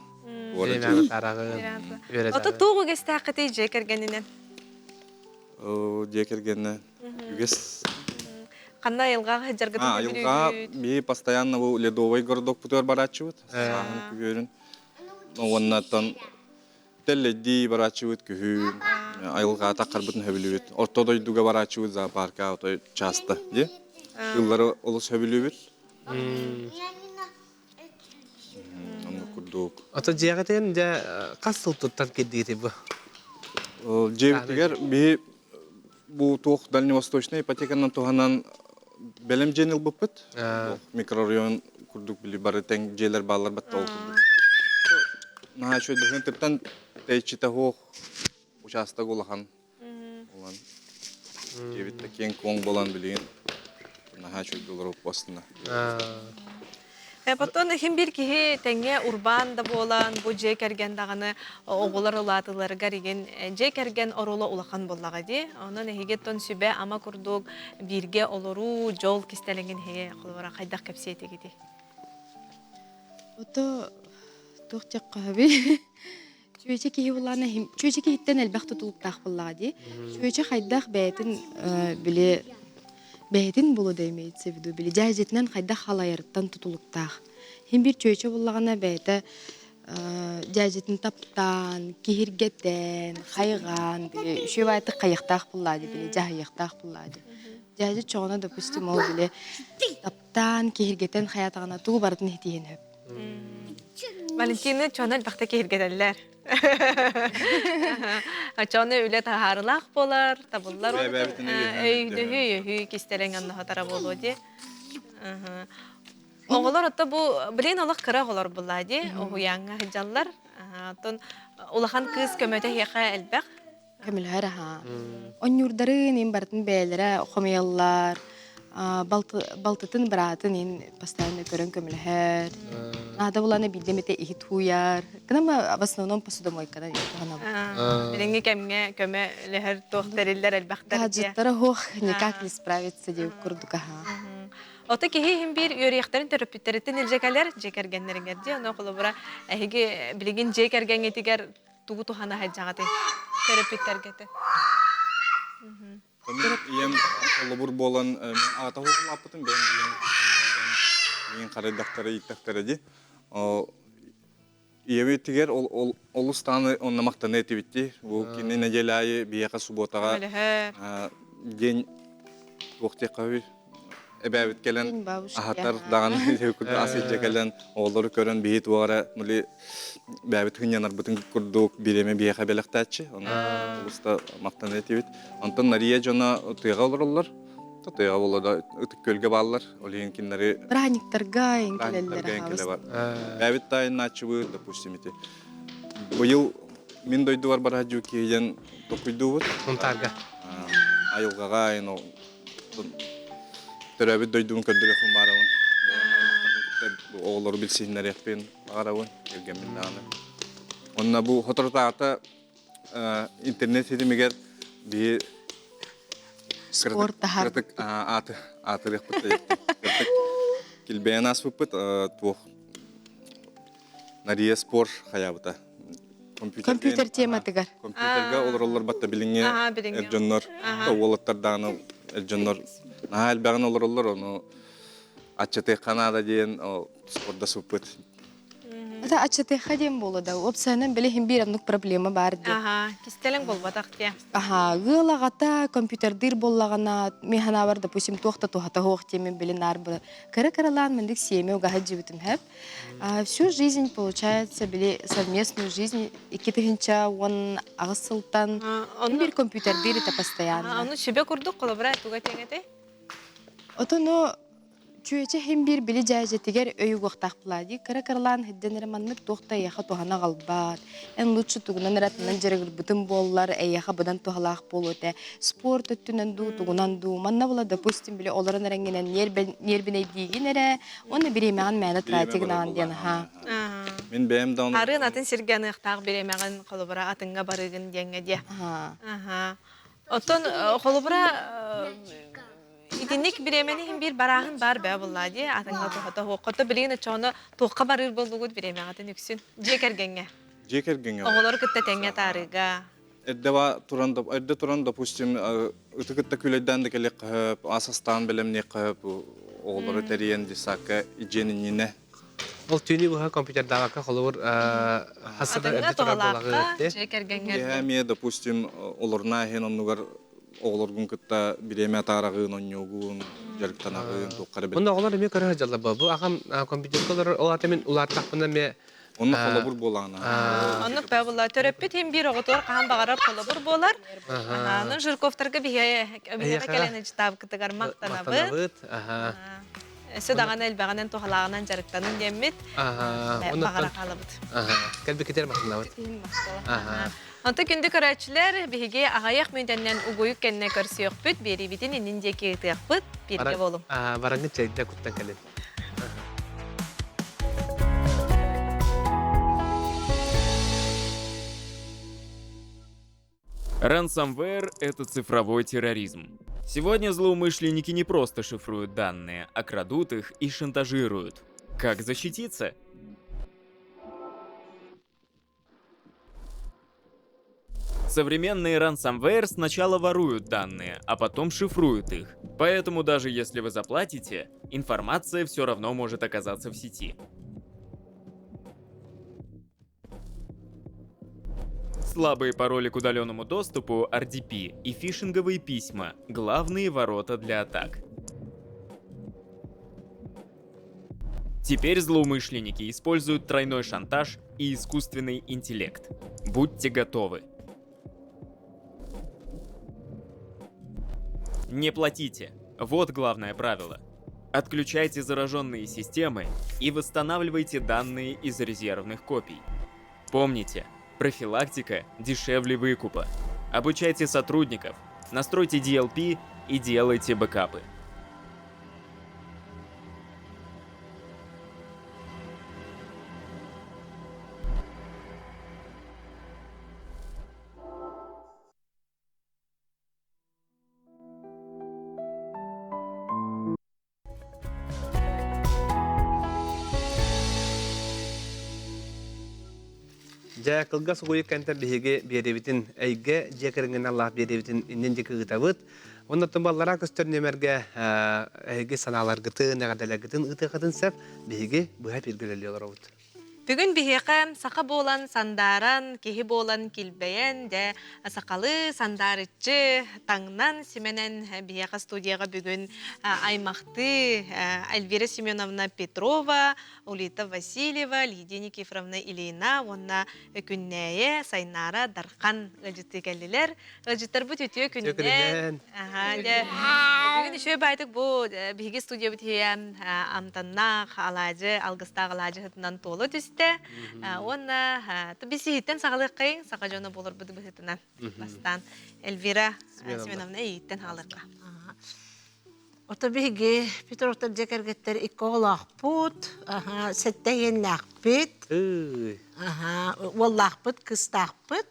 Ото туғу кесті ақыты жекергенінен? Жекергенінен. Үгес Қанда елғаға жарғыдың көрігін? Елға би постоянно бұл ледовый городок путер барачывыт. Сағын күгерін. Оннаттан телледи барачывыт күгін. Елға таққар бұтын хөбілует. Ортодой дуга барачывыт зоопарка, отой часто. Жыллары олыс хөбілует. Оны күрдік. Ата жиғатен қасыл тұттан кеддейді бұл? Жевіктігер би бұл тоқ дальневосточный ипотеканан тоғанан белем женил бұппыт. Микрорайон күрдік білі бары тәң желер балар бәтті ол күрдік. Наға шөй бұғын тіптен тәйчіті хоқ участок олахан. Жевітті кен коң болан білген. Наға шөй долар оқ басына. Потом хим бир кихи теңе урбан да болан, бу жек эрген даганы оголар улатылар гариген жек эрген орола улахан боллага ди. Онан хигеттон сүбе ама курдук бирге олору жол кистеленген хе кылбара кайдак кепсети гиди. Ото тохчак каби. Чөйче кихи булана хим чөйче кихиттен элбак тутулуп так боллага ди. Чөйче кайдак бетин биле бәйтін болу дәймейтсе виду білі жәжетінен қайда халайырыттан тұтылықтақ. Хем бір чөйче болағына бәйті жәжетін таптан, кехіргеттен, қайған, білі үші бәйті қайықтақ бұллады, білі жағайықтақ бұллады. Жәжет çoğuna допустим ол білі таптан, кехіргеттен қаятағына тұғы бардың етейін өп. Валентина çoğuna elbaqta kehirgedeller. Çoğuna öyle taharlaq bolar, tabullar olur. Öydü kistelen anna hatara bolu di. Oğular hatta bu bilen olaq kıra olar bulladı. O yanga hicallar. Ton ulahan kız kömöte heqa elbaq. Kamil hara ha. On yurdarın in bartın beylere oxumayallar. балтытын баратын ин постоянно көрөн көмөлөр. Ада буланы билдемете ихит хуяр. Кынама в основном посудомойкада тухана. Билинги кемге көмө лехер тохтериллер элбахтар. Гаджеттары хох никак не справиться деп курдукаха. Ота кихи хим бир өрияхтарын төрөпүттеритин илжекалер жекергеннериңерди. Оно колобура эһиги билигин жекергеңетигер тугу тухана хаджагаты төрөпүттергете. Ем олобур болан ата хоклаппытын мен карайдактары иттактары ди. Еме тигер олустаны оннамактан этибитти. Бу кини неделайы бияка субботага день токтекави эбэбит келен ахатар даган көкүр асылжа келен олору көрөн бейит уара мули бэбит хынянар бутын курдук биреме бияка белектачы. Оны олуста мактан этибит. Антон нария жона тыга олорлор. Тыга болода ытык көлгө баллар. Олин кинleri Браниктарга инкелелер. Бэбит тайын начыбы, допустим, ити. Быйыл мен дойдуар бара жукейден токуйдубут. Унтарга. Айылгага айно төрөбүт дойдуун көрдүрөкүн барабын. Оолору билсиннер экпен барабын, келгенмин дагы. Онна бу хотортаата интернет хидимигер би Спорт тахар. Атырык бутты. Килбен аспыппыт туох нария спор хаябыта. Компьютер тематыгар. Компьютерга олорлор батта билиңе элжоннор тоолоттардааны элжоннор албагын олорлор ону аччаты канада деген спортда суппыт. Это аччаты хадем болу да. Опсанын билихин бир анук проблема бар ди. Кистелең болбатак тия. Гылагата компьютердир боллагана механа бар, допустим, тухта хох темен билинар бы. Кара-каралан мендик семья угаха жибитим хэп. Всю жизнь, получается, били совместную жизнь. Икитыгинча он агысылтан. Бир компьютердир это постоянно. Аны шибе курдук колобра туга теңете. Отоно чуече хем бир били жайжетигер өйү гоктак булади. Кара-каралан хедденер маннык тухта яха тухана галбат. En лучше тугунан ратынан жерегир бутын боллар, яха будан тухалак болуте. Спорт өттүнөн ду, тугунан ду. Манна була, допустим, били оларын реңинен нербине дигинере, оны биремеган мәне тратигин анден ха. Мен бэм даун. Арын атын сирганы таг биремеган колобра атынга барыгын деңге ди. Отон колобра идинник биремени хим бир барахын бар бэ буллади атыңга тухата хоккото билигин чоно тухка барыр болугут биремегатын үксүн жекергенге оголор кытта теңге тарыга Эрдева туран допустим ытыкытта күлөйдөн да келек асастан белемне кып оголор териен дисака иженинине Ол түні бұға компьютердағақа қолуыр хасыда әрді тұрар болағы жекергенге Яме допустим олорна хен оннугар оғылырғын күтті биреме тарағын, оннюғын, жарықтанағын, тоққары білді. Онда оғылар еме көрі жалы бұл. Бұл ағам компьютер қолыр олаты мен ұлаттақпында ме... Онны қолабыр болағына. Онны бә болар. Төрөппет hem bir оғытылар қаған бағарап қолабыр болар. Оның жырковтарға бігеге кәлені жытап күтігар мақтанабыд. Сөдағаны әлбәғанын тоғалағынан жарықтанын деммет. Бағара қалабыд. Кәлбі кетер мақтанабыд. Онта күнді көрәтшілер бігі ағаяқ мүйденнен ұғойық кәніне көрсі өкпіт, бері бітін енінде кейті өкпіт, берге болым. Бараңы чәйді күттен кәлін. Ransomware — это цифровой терроризм. Сегодня злоумышленники не просто шифруют данные, а крадут их и шантажируют. Как защититься? Современные ransomware сначала воруют данные, а потом шифруют их. Поэтому даже если вы заплатите, информация все равно может оказаться в сети. Слабые пароли к удаленному доступу, RDP, и фишинговые письма — главные ворота для атак. Теперь злоумышленники используют тройной шантаж и искусственный интеллект. Будьте готовы. Не платите. Вот главное правило. Отключайте зараженные системы и восстанавливайте данные из резервных копий. Помните, профилактика дешевле выкупа. Обучайте сотрудников, настройте DLP и делайте бэкапы. Жакылга сугуй канта биһиге беребитин әйге жекеринген Аллах беребитин иннен жекыгытабыт. Оннотон баллара көстөрнемерге әйге саналар гытын, нәгәдәләр гытын, ытыгытын сәп биһиге буһа биргелелер олорбут. Бүгін бихеқам сақа болан сандаран, кехи болан килбейен, де сақалы сандарычы таңнан семенен бихеқа студияға бүгін аймақты Альвира Семеновна Петрова, Улита Васильева, Лидия Никифоровна Ильина, онна күннәе Сайнара Дархан ғажыты кәлілер. Ғажыттар бұт өтіе күннен. Бүгін үші байтық бұл бихеге студия бұтия амтаннақ, алажы, алғыстақ алажы ғытынан толы түсті. Онна бисихиттен сағалық қайын, сақа жона болыр бұды бұхытынан бастан. Эльвира Семеновна иттен халыққа. Ота биге Петровтар жекергеттер икки олақпут, сәттәйеннәқпет, олақпыт, кыстақпыт,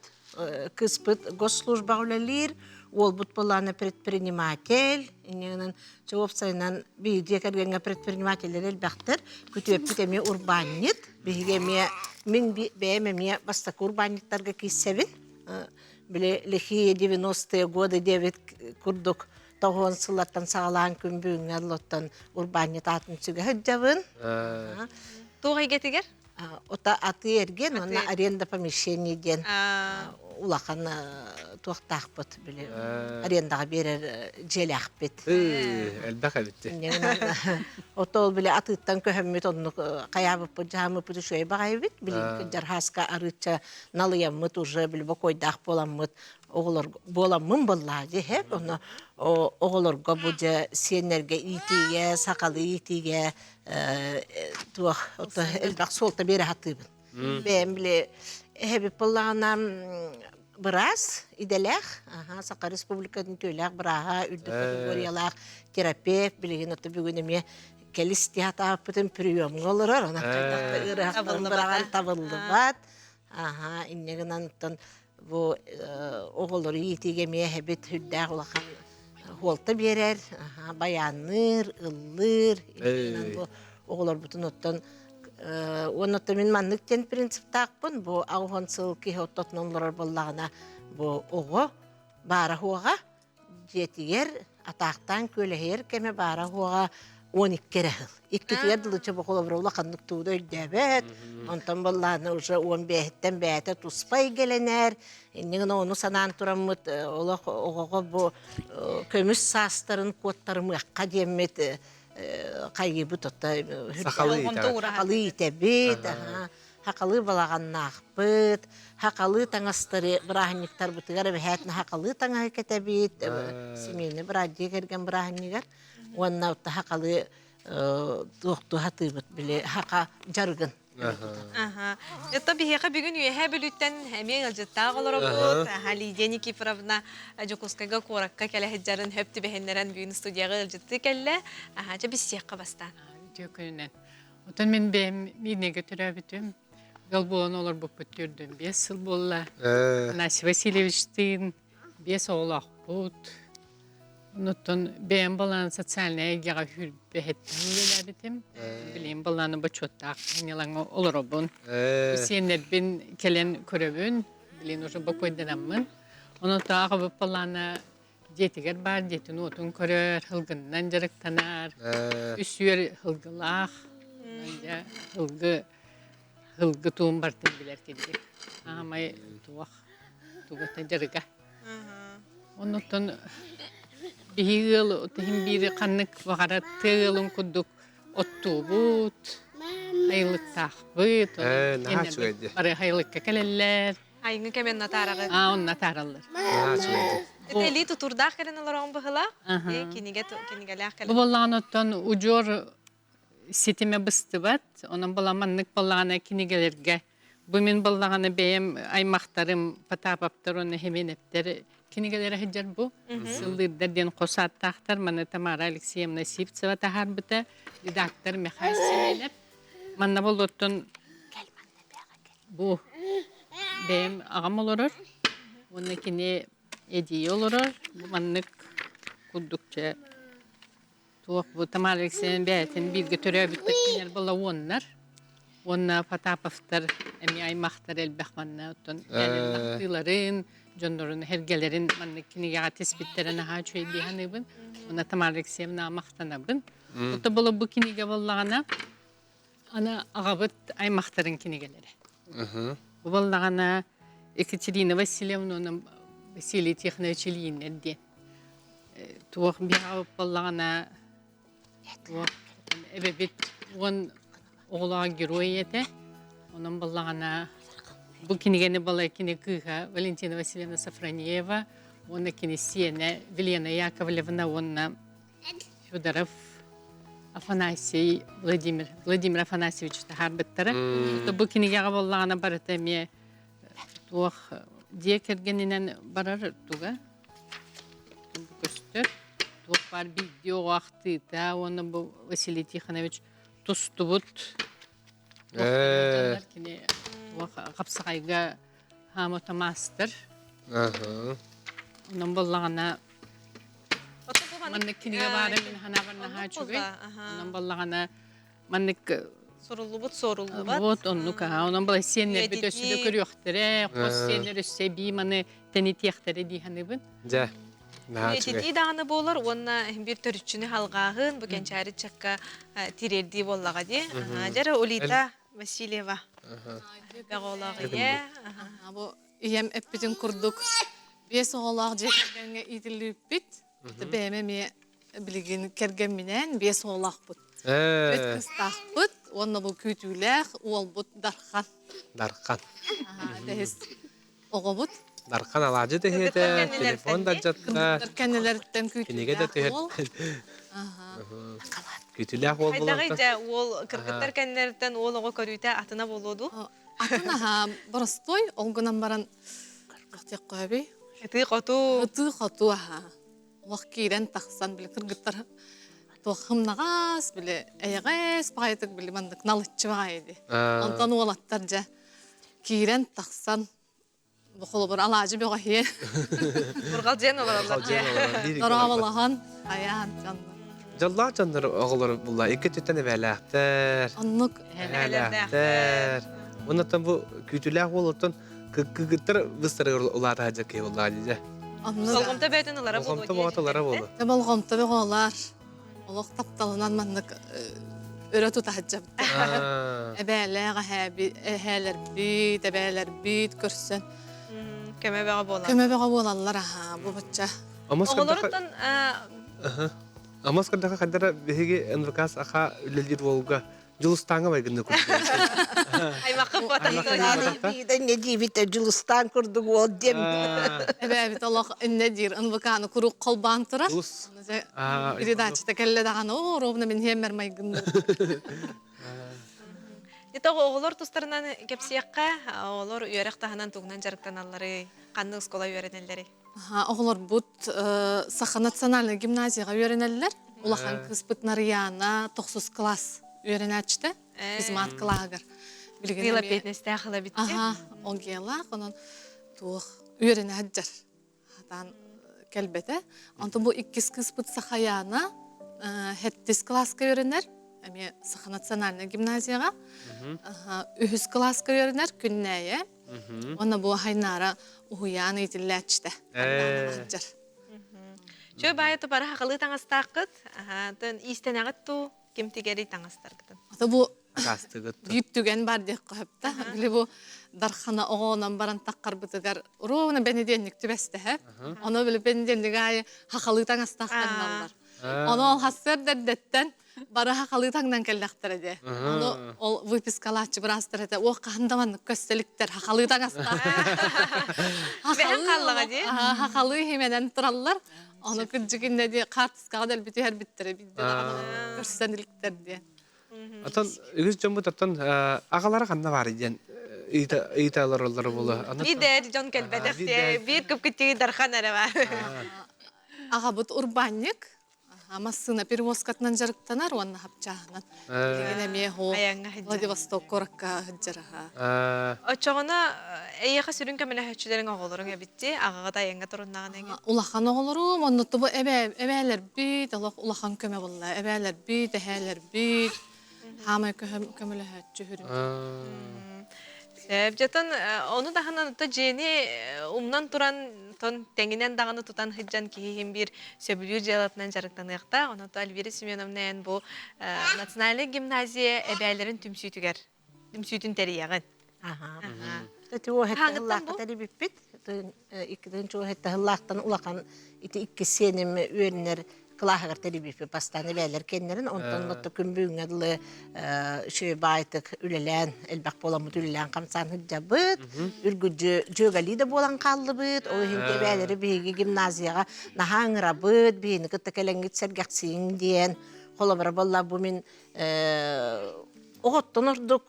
кыспыт госслужба үлелер, ол бұт боланы предприниматель, инегінен жауап сайынан биге жекергенге предпринимателер әлбәқтір, күтіп еме урбанит, биге мен бәйеме бастақ урбаниттарға кейсебін, біле лихие 90-е годы девет күрдік, Тоғын сылаттан сағалаған күн бүгінге лоттан урбанит атын сүге хүджавын. Тоғай кетігер? Ота аты ерген, онна аренда помещениеден улақан тоқтақпыт, біле, арендаға берер желяқпет. Әлбәқ әбітті. Ота ол біле атыттан көхіммет, оны қаябыппы, жағымыппы шөй бағайбет, біле, жархасқа арытша налыяммыт, уже біле бақойдақ боламмыт, оғылар боламмын боллады, хеп, оны оғыларға бұжа сенерге итиге, сақалы итиге, әлбәқ солта бері хатыбын. Бәйім біле, әбіп болағына біраз, иделәқ, Сақа Республикатын төләқ, біраға, үрді категориялақ, терапевт, білеген оты бүгінеме кәліс тиятап бұтын прием олырар, оны қайдақты ұрақтың біраған табылды бат, иннегінен бұл оғылыр етегеме әбет хүддәқ олақан холты берер, баяныр, ыллыр, оғылыр бұтын оттан онытты мен манныктен принцип тақпын, бұл ауғансыл кейі оттатын олар болағына бұл оғы бары хуаға жетігер атақтан көлігер кеме бары хуаға 12 керехил. 2 тиер дылыча бұқылы бір олақандық туды өйдәбет. Онтан болағына уже 15-тен бәйті туспай келенер. Енеген оны санан тұрамыд, оғығы бұл көміс састарын коттарымы аққа демет қайғы бұт Хақалы итәбет, хақалы балаған нақпыт, хақалы таңастары бірағынниктар бұтығар бәхәтін хақалы таңағы кетәбет, семейні бір адия керген бірағыннигар, онна ұтты хақалы тоқты хаты бұт біле, хақа жарғын. Это бихеқа бүгін үйе біліттен әмен әлжеттағы олар бұд, Лидия Никифоровна Жокускайға қораққа кәлі хеджарын хөпті бәхенлерін бүгін студияға әлжетті кәлі, біз сияққа бастан. Жөкінен. Отын мен бейнеге түрі бітім. Гал болан олар бұп бүттірдім. 5 сыл болла. Анасий Васильевичтің 5 оғылақ бұд. Онуттан бәйін баланы социальный әйгеға хүрбәхеттің елі бітім. Білейін баланы бұчоттақ, әнелаңы олар обын. Сенер бен келен көрөбін, білейін уже бақойданамын. Онуттан аға бұп баланы жетігер бар, жетін отын көрер, хылғыннан жарықтанар, үсүйер хылғылақ, хылғы туын бартын білер кедек. Амай туғата жарыға. Онуттан бігіл, отын бірі қанық бағара тығылын күдік отту бұд, айлықтақ бұд, бары айлыққа кәлелер. Айыңы кәмен натарағы? Он натаралар. Әли тұтырдақ кәрін олар оң бұғыла? Кенігеләқ кәлі? Бұл болағын оттан ұжор сетеме бұсты бат, оның боламаннық болағына кенігелерге. Бұл мен болағына бәйім аймақтарым, патапаптар, оны хемен әптері кенігелері хеджар бұл. Сылдырдарден қосаттақтар, маны Тамара Алексеевна Сипцева тахар бұта, редактор Михаил Семенев. Манна бол оттан бұл бәйім ағам олырыр. Оны кене әдейі олырыр. Бұл маннық күддікче туық бұл Тамара Алексеевна бәйтін бірге түрі өбіттік кенер бола онлар. Онна Потаповтар, эми аймақтар элбэх манна, оттон тыларын, жоннорун, хергелерин, манна кинеге теспиттерин аха чөйдейханыбын, онна Тамара Алексеевна мақтанабын. Отто боло бу кинеге боллагана, ана ағабыт аймақтарын кинегелери. Бу боллагана Екатерина Васильевна, Василий Тихонович Ильин эрден. Туох бирабып боллагана, туох эбебит, он оғылаға герой ете. Onun боллагана bu кинегени бала кине кыга Валентина Васильевна Сафрониева, онна кине Сиена, Велена Яковлевна, онна Федоров Афанасий Владимир Афанасьевич тахарбыттары. Bu кинегеға боллагана барыты ме туох декергенинен барар туга. Көстөр. Туох бар видео вақты та, оны bu Василий Тихонович тустубут. Жандар кине қапсағайға хамыта мастер. Оның болағана маннык кинеге бары мен хана барна хачугай. Оның болағана маннык Sorulubut. вот оннука. Оның бола сенер бит өсүдө көрүөхтөрө, кос сенер өссө би маны тенитиехтере диханыбын. Ja. Эти даны болар, онна бир төрүчүнү халгагын, бу кенчари чакка тирерди боллага ди. Жара Улита Васильева. Беголагы. Бу ием эппитин курдук. Бес оголак жекергенге идилип бит. Бемеме билген керген менен бес оголак бут. Бет кыстак бут, онна бу күтүлэх, ол бут дархан. Дархан. Дес огобут. Дархан алажы tehete, telefon da jatta. Кенелерден күтүлэх. Кинеге да tehete. Күтүлэх ол Хайдагы болот. да ол кыргыттар кеннерден ол ого көрүйтө атына болоду. Атына боростой, олгунан баран картек койби. Эти коту. Ыты коту аха. Олак кирен тахсан биле кыргыттар. Тохымнагас биле эягес багайтык биле мандык налыччы багайды. Онтан олаттар жа кирен тахсан бохол бер алажы бега хие. Бургал жен олар. Дарабалаган аян жан. Жалла жандар оғылар бұлла, екі түттен әвәләқтер. Аннук әвәләқтер. Онаттан бұл күтіләқ олаттан күгіттір бұстары ұлады әжеке ұлады же. Солғымта бәйтін олара болу. Солғымта бағатылары болу. Болғымта беғалар. Олық тапталынан мандык өрі тұта әджабды. Әбәләға әбәлер бит, әбәлер бит көрсін. Көмө бәға болар. Көмө беға болалар аха, бұл бітча. Оғыларыттан Амаскардаға қандара бәхеге әнвакас ақа үлелдер болуға жылыстаңа байгынды көрді. Аймаққа батақта. Биден не дивите жылыстан курдук ол дем. Әбәбит Аллах үнне дир, ынваканы құруқ қолбан тұра. Жылыс. Передачта кәлі дағаны, о, ровна мен хемер майгынды. Нетоғы оғылар тұстарынан кепсияққа, оғылар үйерек тағынан туғынан жарықтан аллары, қанның скола үйеренелері. Оғылар бұд Саха национальный гимназияға үйеренелер. Улахан кыспыт Нарияна 9 класс үйеренәчті. Бізмат қылағыр. Вила петнесте ақылы бітті. Ол келақ, онын туық үйеренәджір. Атан кәлбеті. Антон бұл 2 кыспыт Сахаяна 7 классқа үйеренер. Әме Саха национальный гимназияға. 3 классқа үйеренер күннәйе. Оны бұл хайнара уян итилләчте. Чөй байыты бары хақылы таңыстақыт, тын истен ағытту кемтігері таңыстарғыдын. Ата бұл бүйттіген бар дек қойыпта. Білі бұл дархана оғынан баран таққар бұтығар ровна бәнеденник түбәсті әп. Оны білі бәнеденник айы хақылы таңыстақтан алдар. Оны ол хастыр дәрдеттен бары хақылы таңдан кәлдақтыр әде. Оны ол выпискалатчы бір астыр әде. О, қандаманны көстеліктер хақылы таңыстақтыр. Хақылы хеменен тұралар. Оны күнжігінде де қартысқаға дәл біті әрбіттірі. Көрсеніліктер де. Atan ügüz jombu tatan ağalara qanda var iden italar olları bolu. Lider John Kelbedekte bir küpkütü darхан әрі бар. Аға бұд урбанник. Амасына перевозкатынан жарықтанар, оны хапчағынан. Дегене ме хо Владивосток коракка жараға. Очоғына әйеға сүрін көмілі хөтшілерін оғылырың әбітті, ағаға да әйенге тұрыннаған әген. Улахан оғылырым, оннытты бұл әбәлер бит, улахан көмі болла. Әбәлер бит, әхәлер бит. Хамай көмөлөһөт жүһүрүн. Жатын, оны дағынан ұтта жені умнан туран, тон тәңінен дағаны тұтан хыджан кейхен бір сөбілю жалатынан жарықтан ұяқта, оны ұтта Альвира Семеновнаен бұл национальный гимназия әбәлерін түмсүйтігер, түмсүйтін тәрияғын. Тәті о хәтті ғыллаққа тәрі біппет, икіден чо хәтті ғыллақтан ұлақан иккі сенім өрінер Кылахагар телебипи бастаны бәлер кеннерин, онтан лотто күнбүң адылы шөй байтык үлелән, элбақ боламыд үлелән қамсан хыджабыд, үргүджі жөгалі да болан қалды бұд, ол хинте бәлері бейгі гимназияға нахаңырабыд, бейіні кітті кәләңгіт сәргәқсиң дейін, қолабыра болла бұл мен оғыттын ұрдық,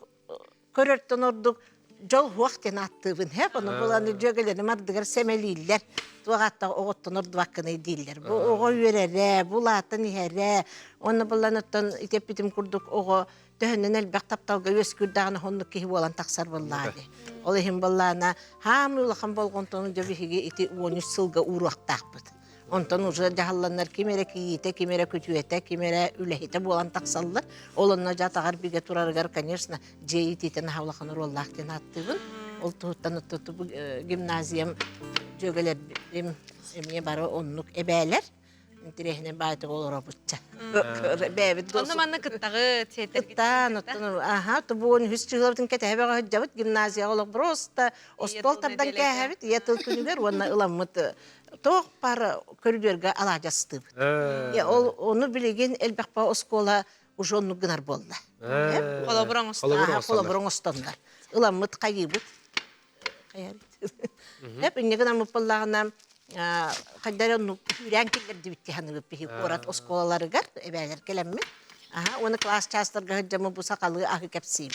көрірттін ұрдық, жол уақытен аттыбын, оны боланы жөгелені мардығыр сәмелейлер, туағатта оғыттын ұрдываққыны дейілер. Бұл оғы үйерәрі, бұл атын үйерәрі, оны боланы ұттан итеп бітім күрдік оғы төхінен әлбәқ тапталға өз күрдағына ғонлық кейі болан тақсар боллады. Ол ең болланы, хамы ұлақан болғынтоны жабихиге ити 13 сылға ұруақтақ бұд. Онтан уже жағаланар кемере кейіте, кемере көтуете, кемере үләхите болан тақсалылар. Олынна жатағар біге тұрарығар, конечно, жейі титен хавлақаныр оллақтен аттығын. Ол тұғыттан ұттығы гимназиям жөгелер емне бары онлық әбәлер. Интерехіне байтығы олыра бұтча. Онны манны кыттағы тетер Кыттан, бұғын хүс чығылабытын кәті әбәға хүджабыт, гимназия олық просто остол тардан кәхәбіт, етіл күнігер, онна ыламыт тоқ пары көрдерге ала жастып. Оны білеген әлбәқпа оскола уже оны гынар болды. Қолабыран остан. Қолабыран остандар. Ыламыт қайыбыт. Үннеген амып болағына қайдар оны үрән келерді бітті ханы өппеге қорат осколаларығар, әбәлер келемме. Оны класс частарға ғыджамы бұса қалы ағы кәпсейм.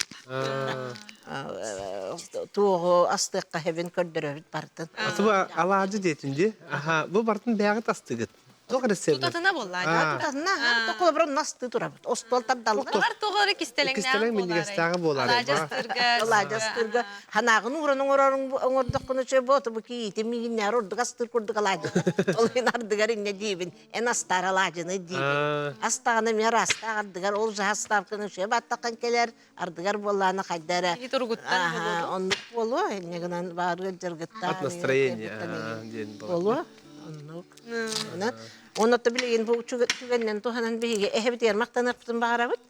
Туғы астыққа хәвен көрдір өбіт бартын. Атыба алады дейтінде, бұл бартын бәғыт астығыт. Тұтатына болды. Тұтатына, тоқылы бұрын насты тұрабыт. Остол табдалғы. Олар тоғыры кистелеңнен болары. Алажастырға. Ханағын ұрының оңырдыққыны чөй боты бұл кейті мейіннер ұрдық астыр күрдік алады. Ол мен ардығар инне дейбін. Ән астар алажыны дейбін. Астағыны мер астағырдығар. Ол жа астағыны чөй баттаққан келер. Ардығар боланы қайдары. Онлық болу. Әнегінен бары жырғыттар. От настроение. Болу. Оны да білеген бұл чүгеннен тұханан бейге әхебет ермақтан ұрқтын бағарабыд.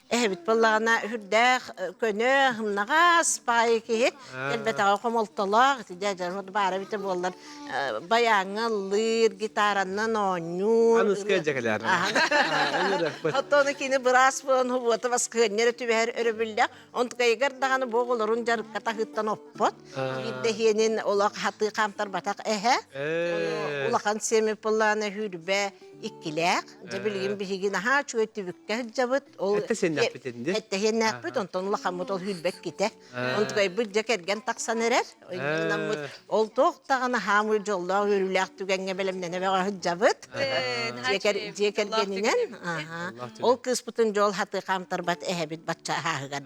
Әхебет болағына үрдәқ, көне, ғымнаға, спайы кейет. Әлбет аға қомолталақ, дәжармады бағарабеті болдар. Баяңы, лыр, гитараннан, онюр. Анысқа жәкелер. Оттоны кейіні бірас болын ғуаты басқығыннері түбәр өрі білдәк. Онтыға егер дағаны боғылырын жарыққа тағыттан оппот. Гидде хенен олақ хаты қамтар батақ әхә. Олақан семіп болағына хүрбә иккіләк. Жабілген бігеген аға чөйті бүкке жабыт. Әтті сен нәппет едінде? Әтті хен нәппет, онтан олақамыт ол хүрбәк кете. Онтығай бұд жәкерген тақсан әрер. Ол тоқтағаны хамы жолда өріләк түгенге бәлемден әбәға жабыт. Жекергенінен. Ол кыз бұтын жол хаты қамтар бат әхәбет батша ағығар.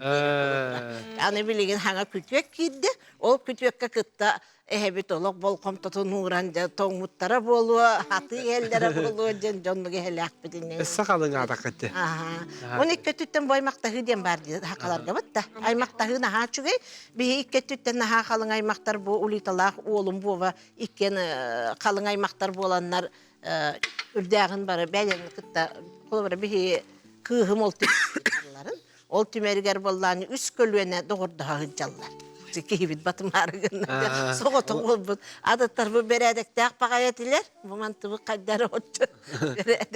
Аны білеген хаңа күтвек кейді. Ол күтвекке күтті әхәбет олық бол қомтатын ұғыран тоң мұттара болу, хаты елдері болу, жонлығы әлі ақпетінен. Әсі қалың адақ әтті. Оны икке түттен бой мақтағы ден бар дейді, хақаларға бітті. Аймақтағы наға чүгей, бейі икке түттен наға қалың аймақтар бұл ұлиталақ, олым бұва, иккен қалың аймақтар боланлар үрдәғін бары, бәлені күтті, қолы бары бейі күйім ол түмәргерларын, ол түмәргер болланы үс көлуіне доғырдағы жаллар. Кейбіт батым арығын. Соғыты қолбыд. Адаттар бұл бәрәдікті ақпаға етілер. Бұманты бұл қайдары отчы.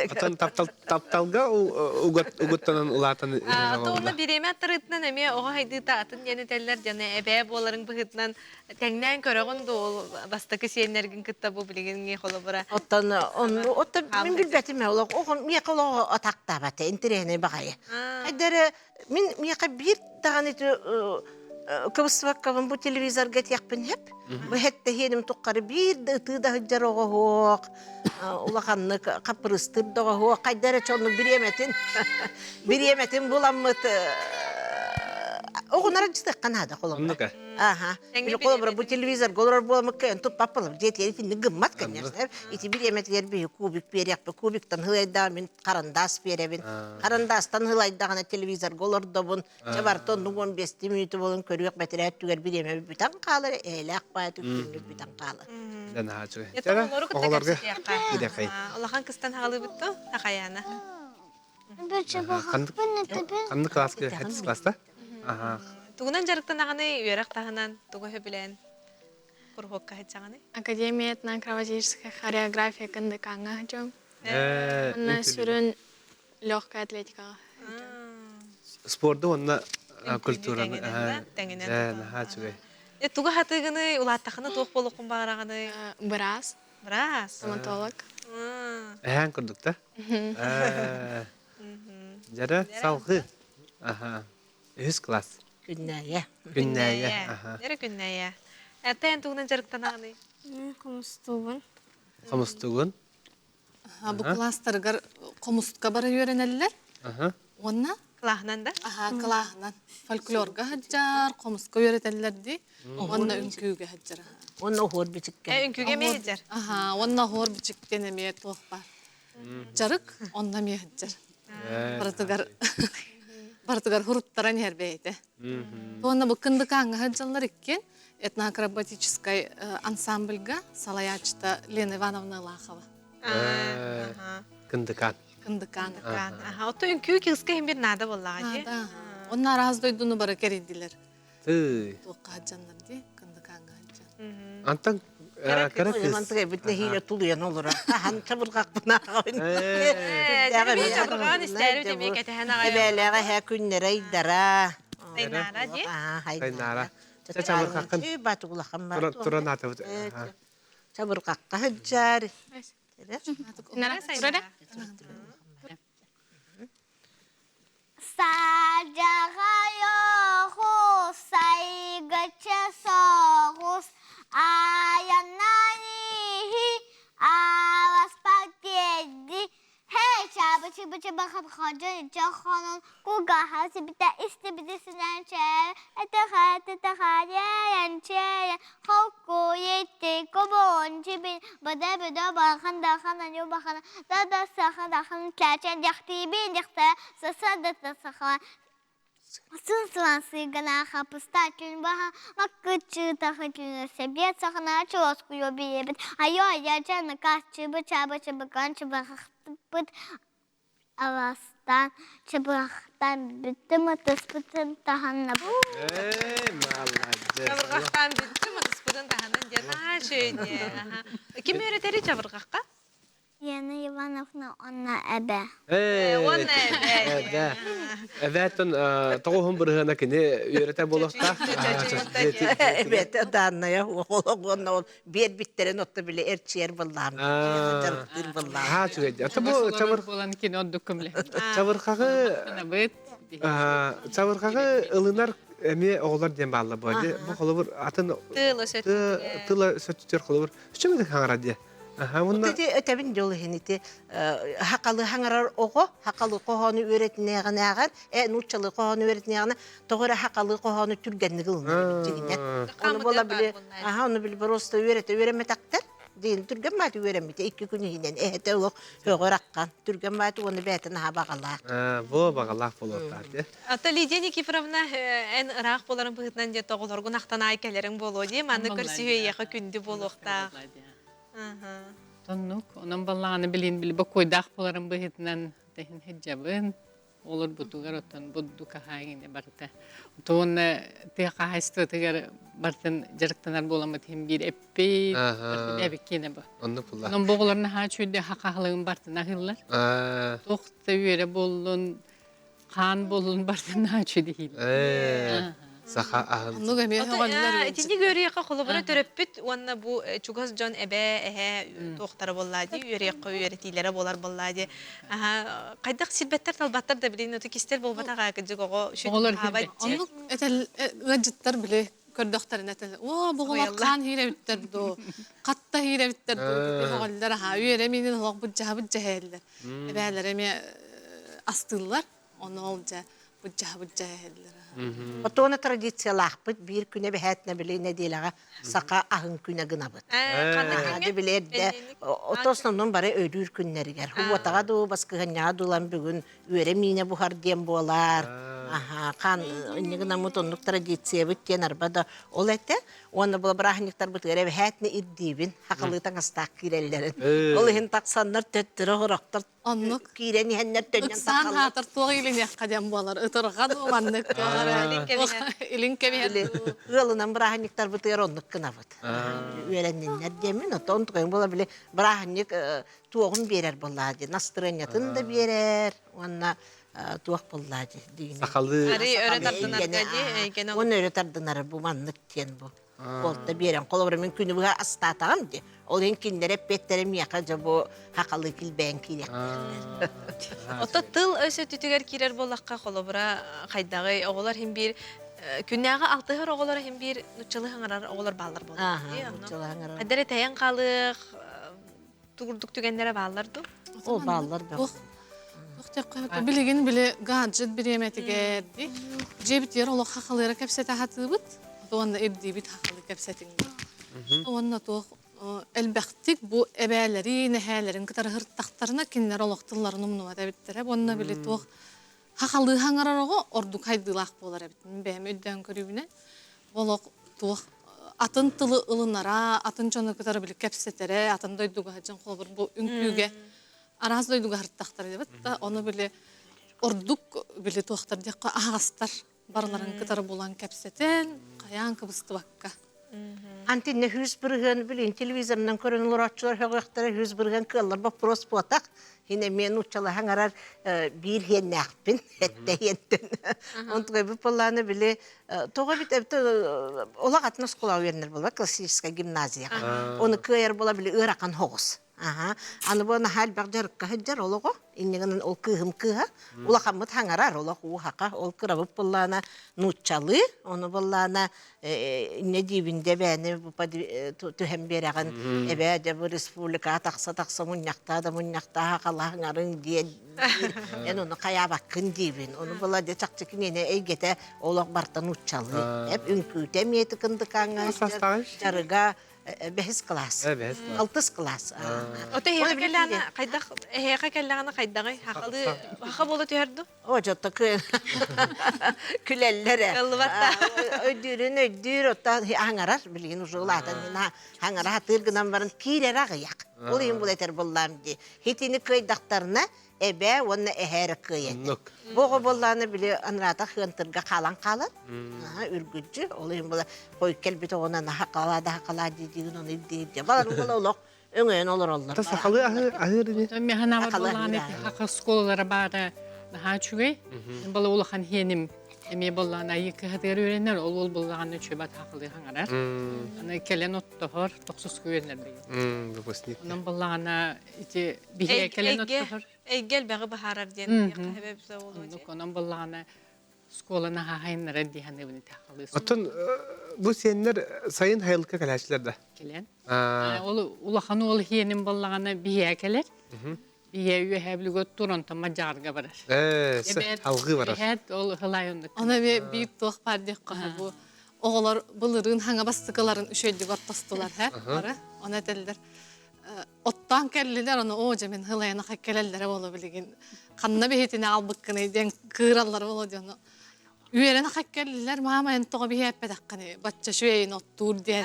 Атын тапталға ұғыттанын ұлатын Тоғына биреме аттырытынан әме оға хайдыта атын ені тәлілер жаны әбәе боларын бұғытынан тәңнән көріғынды ол бастықы сиенлерген күтті бұл білігенге қолы бұра. Оттан мен білбәтіме олақ оғын меқы олығы атақта бәті, интерегіне бағайы. Қайдары мен меқы бір таған еті Кыбыстыбаккабын бұл телевизорға тияқпын хеп. Бұл хетті хенім тұққары бірді ұтыда хүджар оға хоқ. Улақанны қапырыстырды оға хоқ. Қайдары чоны бір еметін. Бір еметін бұл аммыт Оғынара жыстыққан ада қолымда. Оннука. Аха. Или қолымда бұл телевизор голар боламы кән тұп папалым. Жетері тінді гыммат, конечно. Ити бір еметер бей кубик берекпі. Кубиктан хылайда мен қарандас беребін. Қарандастан хылайдағына телевизор голарда бұн. Жабартон 15 минуты болын көрек бәтірәт түгер бір еме бүтін қалыр. Әләқ бәті күнлік бүтін қалыр. Дән хачы. Ета олары Оғыларға күттәкәсі идекай. Олахан кыстан халы бітті, тақаяна. Қанды класска, хәтіс класста? Аха. Тугунан жарықтан ағаны үйерек тағынан туғы хөбілен құрғыққа хетсағаны. Академия этнокровозическая хореография кандыкаңа жом. Э, Анна сүрін легкая атлетикаға. Спорды онна культураны. Тәңінен. Дән хачы. Туғы хатығыны улаттақыны туғы болуқын бағырағаны. Біраз, Біраз. стоматолог. Әһән күрдік та? Жары салғы. Аха. 100 класс. Күннәйе. Күннәйе. Аха. Нері күннәйе. Әттәйін туғынан жарықтан ағаны. Қомыстуғын. Қомыстығын. Бұл класстарғар қомыстқа бары үйренелілер. Аха. Онна? Қылағынан да? Қылағынан. Фольклорға хаджар, қомыстқа үйретелілер де. Онна үнкүйге хаджар. Онна хор бічіккен. Үнкүйге ме хаджар? Онна хор бічіктен әме тоқ бар. Жарық, онна ме хаджар. Бартыгар хуруттаран herбейді. Онна бұл кындыкаңға хаджалар еккен. Этноакробатической ансамбльга Салаячта Лена Ивановна Лахова. Кындыкан. Кындыкан. Отто үнкүй кегізгі hem bir nada боллаға де? Onlar az doyduğunu bara kerediler. Тый. Тоққа хаджанлар де, кындыкаңға хаджан. Антан каракыз. Мантыға бүтіне хейле тұлыян олыра. Ахан чабырғақ бұна ағын. Дәрі жабырған істәрі демек әтіған ағайын. Әбәліға хә күннері айдара. Тайнара де? Тайнара. Чабырғақын. Баты құлақын бар. Туран аты. Чабырғаққа хаджар. Саджаға yoxuz, sayğaça soğuz, ayananihi, avaspak dedi. Hey çabı çıbı çıbı xab xacan caxanın, quqa hası bitə isti bitəsindən çər, ətəxət yəyən çəyən, xoqqu yetti, qobun cibin, bada bada baxan daxanan yo baxan, dada saxan daxan kərçən yaxtibin yaxtə, sasada saxan. Сынсылан сыгана хапыста күн баха, маккычы тахычыны себет сахана чоску ёбиебет, айо ячаны кас чыбы чабы чыбыкан чыбахтыпыт авастан чыбахтан бітті мытыспытын таханна бұл. Молодец. Жабырғақтан бітті мытыспытын таханын деді. Шөйне. Кім өретері жабырғаққа? Yeni Ivановna ona əbə. Ona əbə. Əvətən toğuhun bırığına kini öyrətə boluqda. Evet, danaya oğlağına ol. Bir bitlerin otta bile erçiyer bıllağım. Jarıqtır bıllağım. Ha, çöğedi. Ata bu Болан кино докумле. çavırqağı ılınar əmi oğullar deyən bağlı bu. Bu qolu bir atın tıla sötütür qolu bir. Üçümüdük hanğara diye. Ötebin yolu heniti haqalı hangarar oğu, haqalı qoğanı öğretneğine ağar, nurçalı qoğanı öğretneğine toğura haqalı qoğanı türgenliği ılmıyor. Onu bola bile, onu bile prosta öğrenme taktır. Deyin türgen matı öğrenmedi. 2 günü hinen ehete oğuk höğürakkan. Türgen matı onu beytine ha bağalaq. Bu bağalaq bolotlar diye. Ата Лидия Никифоровна эн ырах боларын быһытынан же тоголор гунахтан айкелерин боло ди. Маны көрсүйеха күндү болохта. Тоннук, онан баллағаны білейін білі, бұл койдақ боларын бұхетінен дәйін хеджабын, олар бұтуғар отын бұдду қағайыны бақыта. Тоғын тіға қағайсты өтігер бартын жарықтанар боламы тем бір әппей, әбеккені бұл. Онын бұғыларына ха чөйде хақағылығын бартын ағылар. Тоқты өре болын, қан болын бартын ха чөйде хейлі. Saha ahın. Тинди көрөйөккө колобура төрөппүт, уанна бу чугас жон эбе токтары боллади, үйрөйөккө үйрөтилери болар боллади. Кайдак силбеттер талбаттар да билин өтө кистер болбатага кыжыгого шүн хабатчы. Онук этел гаджеттер биле көрдөктөрүн этел. О, бугулар кан хиребиттер до. Катта хиребиттер до. Бугалдар ха үйрө менин хок бу жабы жаһелдер. Эбелер эме астылар. Оны олжа Bucca hedler. Otona традициялахпыт бир күнэ бэхэтнэ биле не делага сака ахын күнэ гынабыт. Hadi bilerde otosnonun bari ödür günleriger. Huvataga du baskıganya dulan bugün üre mine buhar diyen bolar. Aha kan inigna mutonluk tradisiya bitten arbada olete onu bula brahniktar bit görev hatni iddibin hakalıtan astak kirellerin. Olhin taksanlar töttürü horaktar. Onluk Kireni henner tönyan Sen takal. hatır tuğ ilin yakadyan bolar. Itırgan umanlık. İlin kebiher. Gılınan brahniktar bit onluk kınabıt. Öğrenenler demin o tontuğun bola bile brahnik tuğun berer boladı. Nastıranyatın da berer. Ona tuğ boladı. Sakalı. Ari öğretardın gene Onu öğretardın bu manlık diyen bu. Kolda beren kolabramın günü bu astatağım di. Olun kinler hep betlerim yakaca bu hakalı kilben kirek. Ото тыл өсө түтүгер кирер боллакка холобура кайдагы оголор хим бир күннәгы алтыгыр оголор хим бир нучалы хаңарар оголор баллар болду. Адере таян калык тугурдук түгендере балларду. О баллар бак. Билеген биле гаджет биреметиге ди. Жебитер оло хакалыра кепсете хатыбыт. Онда эбдибит хакалы кепсетинги. Онда то elbaqtik bu ebələri, nəhələrin qıtar hırtaqlarına kinlər olaqtılların umnuma da bittir. Onunla bile toq haqalı hangararağı ordu kaydılaq bolar bitin. Bəyəm öddən körübünə. Olaq toq atın tılı ılınara, atın çonu qıtar bile kəpsetere, atın doyduğa hacın qolabır bu ünküge. Araz doyduğa hırtaqlar edibit. Onu bile orduk bile toqtar deyqa ağastar barların qıtar bulan kəpseten, qayan kıbıstı bakka. Antinne hüsbürgen bilin televizordan көрөнүлөр açılar högöktörө hüsbürgen kıllar вопрос потак. Yine men uçalı hangarar bir hennakpin hette yentin. Ontga bu plаны bile toga bit ola atnas kulağı verenler bolar klassическая gimnaziya. Onu kıyar bola bile ırakan hoğuz. Aha, anı bu hal bagjar kahjar ologo. İnneğinin ol kıhım kıha. Ula kamıt hangarar ola u haka ol kırabı plana nuçalı. Onu plana ne dibinde beni bu tühem beragan ebe de bu respublika taksa munyakta da munyakta hakalah hangarın diye. En onu kaya bakın dibin. Onu plana de çakçıkın yine eygete ola bartan nuçalı. Hep ünküte miyeti kındıkan. Jarıga Behis klas. Evet. Altız klas. Ото хекелана кайдак хекелана кайдагы хакалы хака боло төрдү. O jotta külellere. Kılvatta. Ödür otta hangarar bilgin ujulatan hangara hatırgınan barın kirera gıyak. Olayım bu leter bollam di. Hitini kıydaktarına ebe onu eher kıyet. Boğu bollarını bile anrata hıntırga kalan kalır. Ürgücü olayım bu koy kelbite ona hakala dediğin onu deyip. Baların bola olok. Öngön olur onlar. Ta sakalı ahır. Mehana var bolani haka skolalara bara daha çüge. Bala ulahan henim. Emi bolana yıkı hadır öğrenler ol bolana çöbat hakalı hangarar. Ana kelen ottahor 90 öğrenler değil. Выпускник. Onun bolana iti bihe kelen ottahor. Gel bağı baharar diyen hebep oldu. Onun bolana skolana haynlara dihane bunu hakalı. Otun bu senler sayın hayırlıka kalaşlar da. Kelen. Ulahan ol henim bolana bihe keler. Bihe ühebli götürün tam macarga barar. Halgı var. Evet, ol halayındık. Ona bir toq bardik bu. Oğlar bılırın hanga bastıqaların üşöydük attastılar ha. Ona dediler. Ottan kelliler onu oca men halayana hakkelellere bolu bilgin. Kanna behetine albıkkını den kırallar bolu diyor. Üyerene hakkelliler mama en toqa bihe pedakkani. Batça şöyin ottur diye.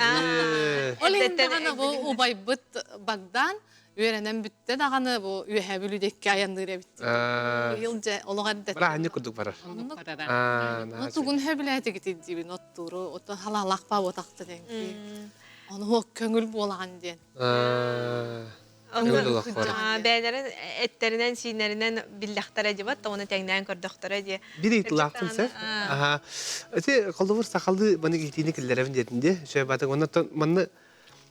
Olin bu ubaybıt bagdan. Üyerenen bitti dağını bu üyebülüdeki ayandırı bitti. Yılca oluğa dedi. Bana kurduk parar. Otugun hebilete gitti bir notturu. Otu halalak pa otaktı denki. Onu o köngül bolan diyen. Beylerin etlerinen, sinlerinden billahtar edibat da onu tengden kördüktar ediyor. Bir itlaqtın sen. Aha. Öte koluvur sakallı bana gittiğini killeremin dedinde. Şöyle batın ondan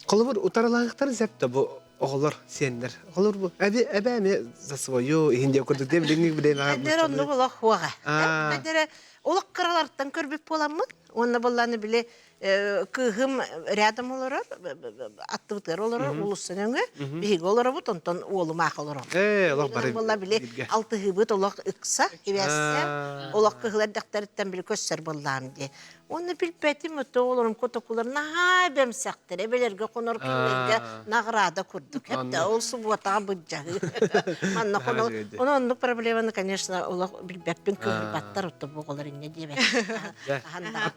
koluvur utaralağıktar zepte bu. Oğullar, senler. Oğullar bu. Ebe mi zasıva? Yo, hindi okuduk diye bildiğin gibi değil. Eder onu bula huağa. Eder Олық қыраларттан көрбеп боламын. Онна болланы біле кыгым рядом олорор, аттыбытыр олорор, улусын өңі, бейгі олорор бұт, онтон олым ақыл олорор. Олақ бары Болла біле алты хыбыт олақ ықса, кебәсі, олақ кығылар дақтарыттан біле көссер боллам де. Оны білпәтім өті оларым көтокуларына бәм сәқтір, әбелерге қонор кілерге нағырада күрдік. Әпті ол сұбуатаға бұджағы. Оны ондық проблеманы, конечно, олақ білбәппен көгір баттар өтті бұғылар ине дебе.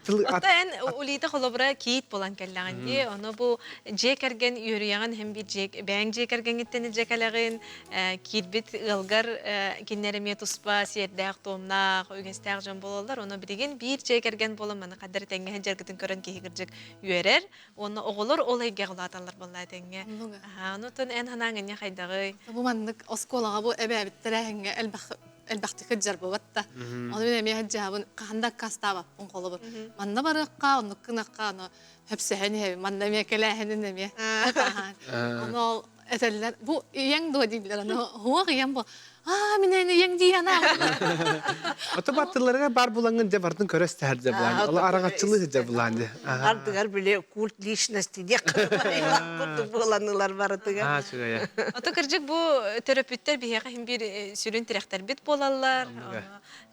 Ота эн улита холобра киит болан келлаған де, оны бұл жекерген үйрияған hem bir бәң жекерген еттені жекалағын, киитбит ылғар кеннереме тұспа, сиердәқ томнақ, өгестәқ жон болалар, оны білеген бір жекерген болыманы қадыр тәңге жергітін көрін кейгіржік үйерер, оны оғылыр олайға ғылаталар болай тәңге. Оны тұн ән ханаңын қайдағы. Бұл мандық осколаға бұл әбәбіттірі әңге әлбәқті күджар болатта. Оны мен әме әджабын қағанда кастава он қолы бұр. Манда барыққа, оны қынаққа, оны хөпсәхәне әбі, манда әме кәләхәнін әме. Оны әтәлілер, бұл ең дуа дейділер, оны хуақ ең бұл. Мен әйні ең дей ана. Ота баттыларға бар болаңын де бардың көресті әрде болаңын. Ол арағатшылығы де болаңын. Ардығар біле культ личности де құрды боланылар барытыға. Ота кіржік бұл терапевттер бейеға hem bir сүрін тіректер бет болалар.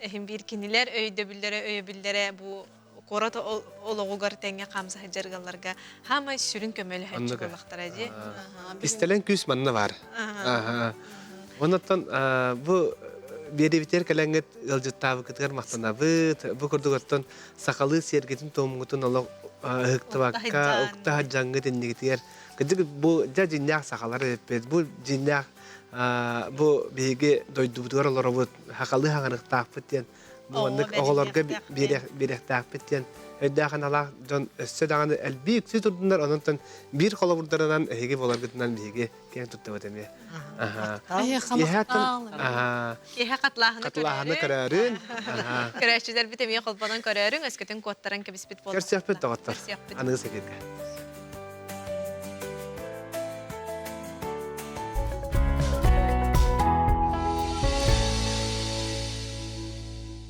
Hem bir кенелер өйді білдері бұл Кората олоғуғар тәңе қамса жаргаларға хама сүрін көмелі хәтчі болақтар әде. Истелен күс манна бар. Онаттан бұл беребитер кәләңгет ылжыттабы кітгер мақтана бұд, бұл күрдігіттен сақалы сергетін томғытын олық ұқтыбаққа, ұқта жаңғы деннегітер. Күдігі бұл жа жиннақ сақалар өппет, бұл жиннақ бұл бейге дойдубытығар олар бұд, хақалы хағанық тақпыт ден, бұл оғыларға берек тақпыт ден. Өйдәған алақ жон өссө дағаны әлбі үксі тұрдыңдар, онынтан бір қолы бұрдарынан әйге болар күтінен бейге кен тұтты өтеме. Кеха қатлағаны көрәрін. Көрәшчілер бітеме қолбанан көрәрін, өскетін қуаттаран кәбіспет болар. Көрсияқпет дағаттар, анығы секетке.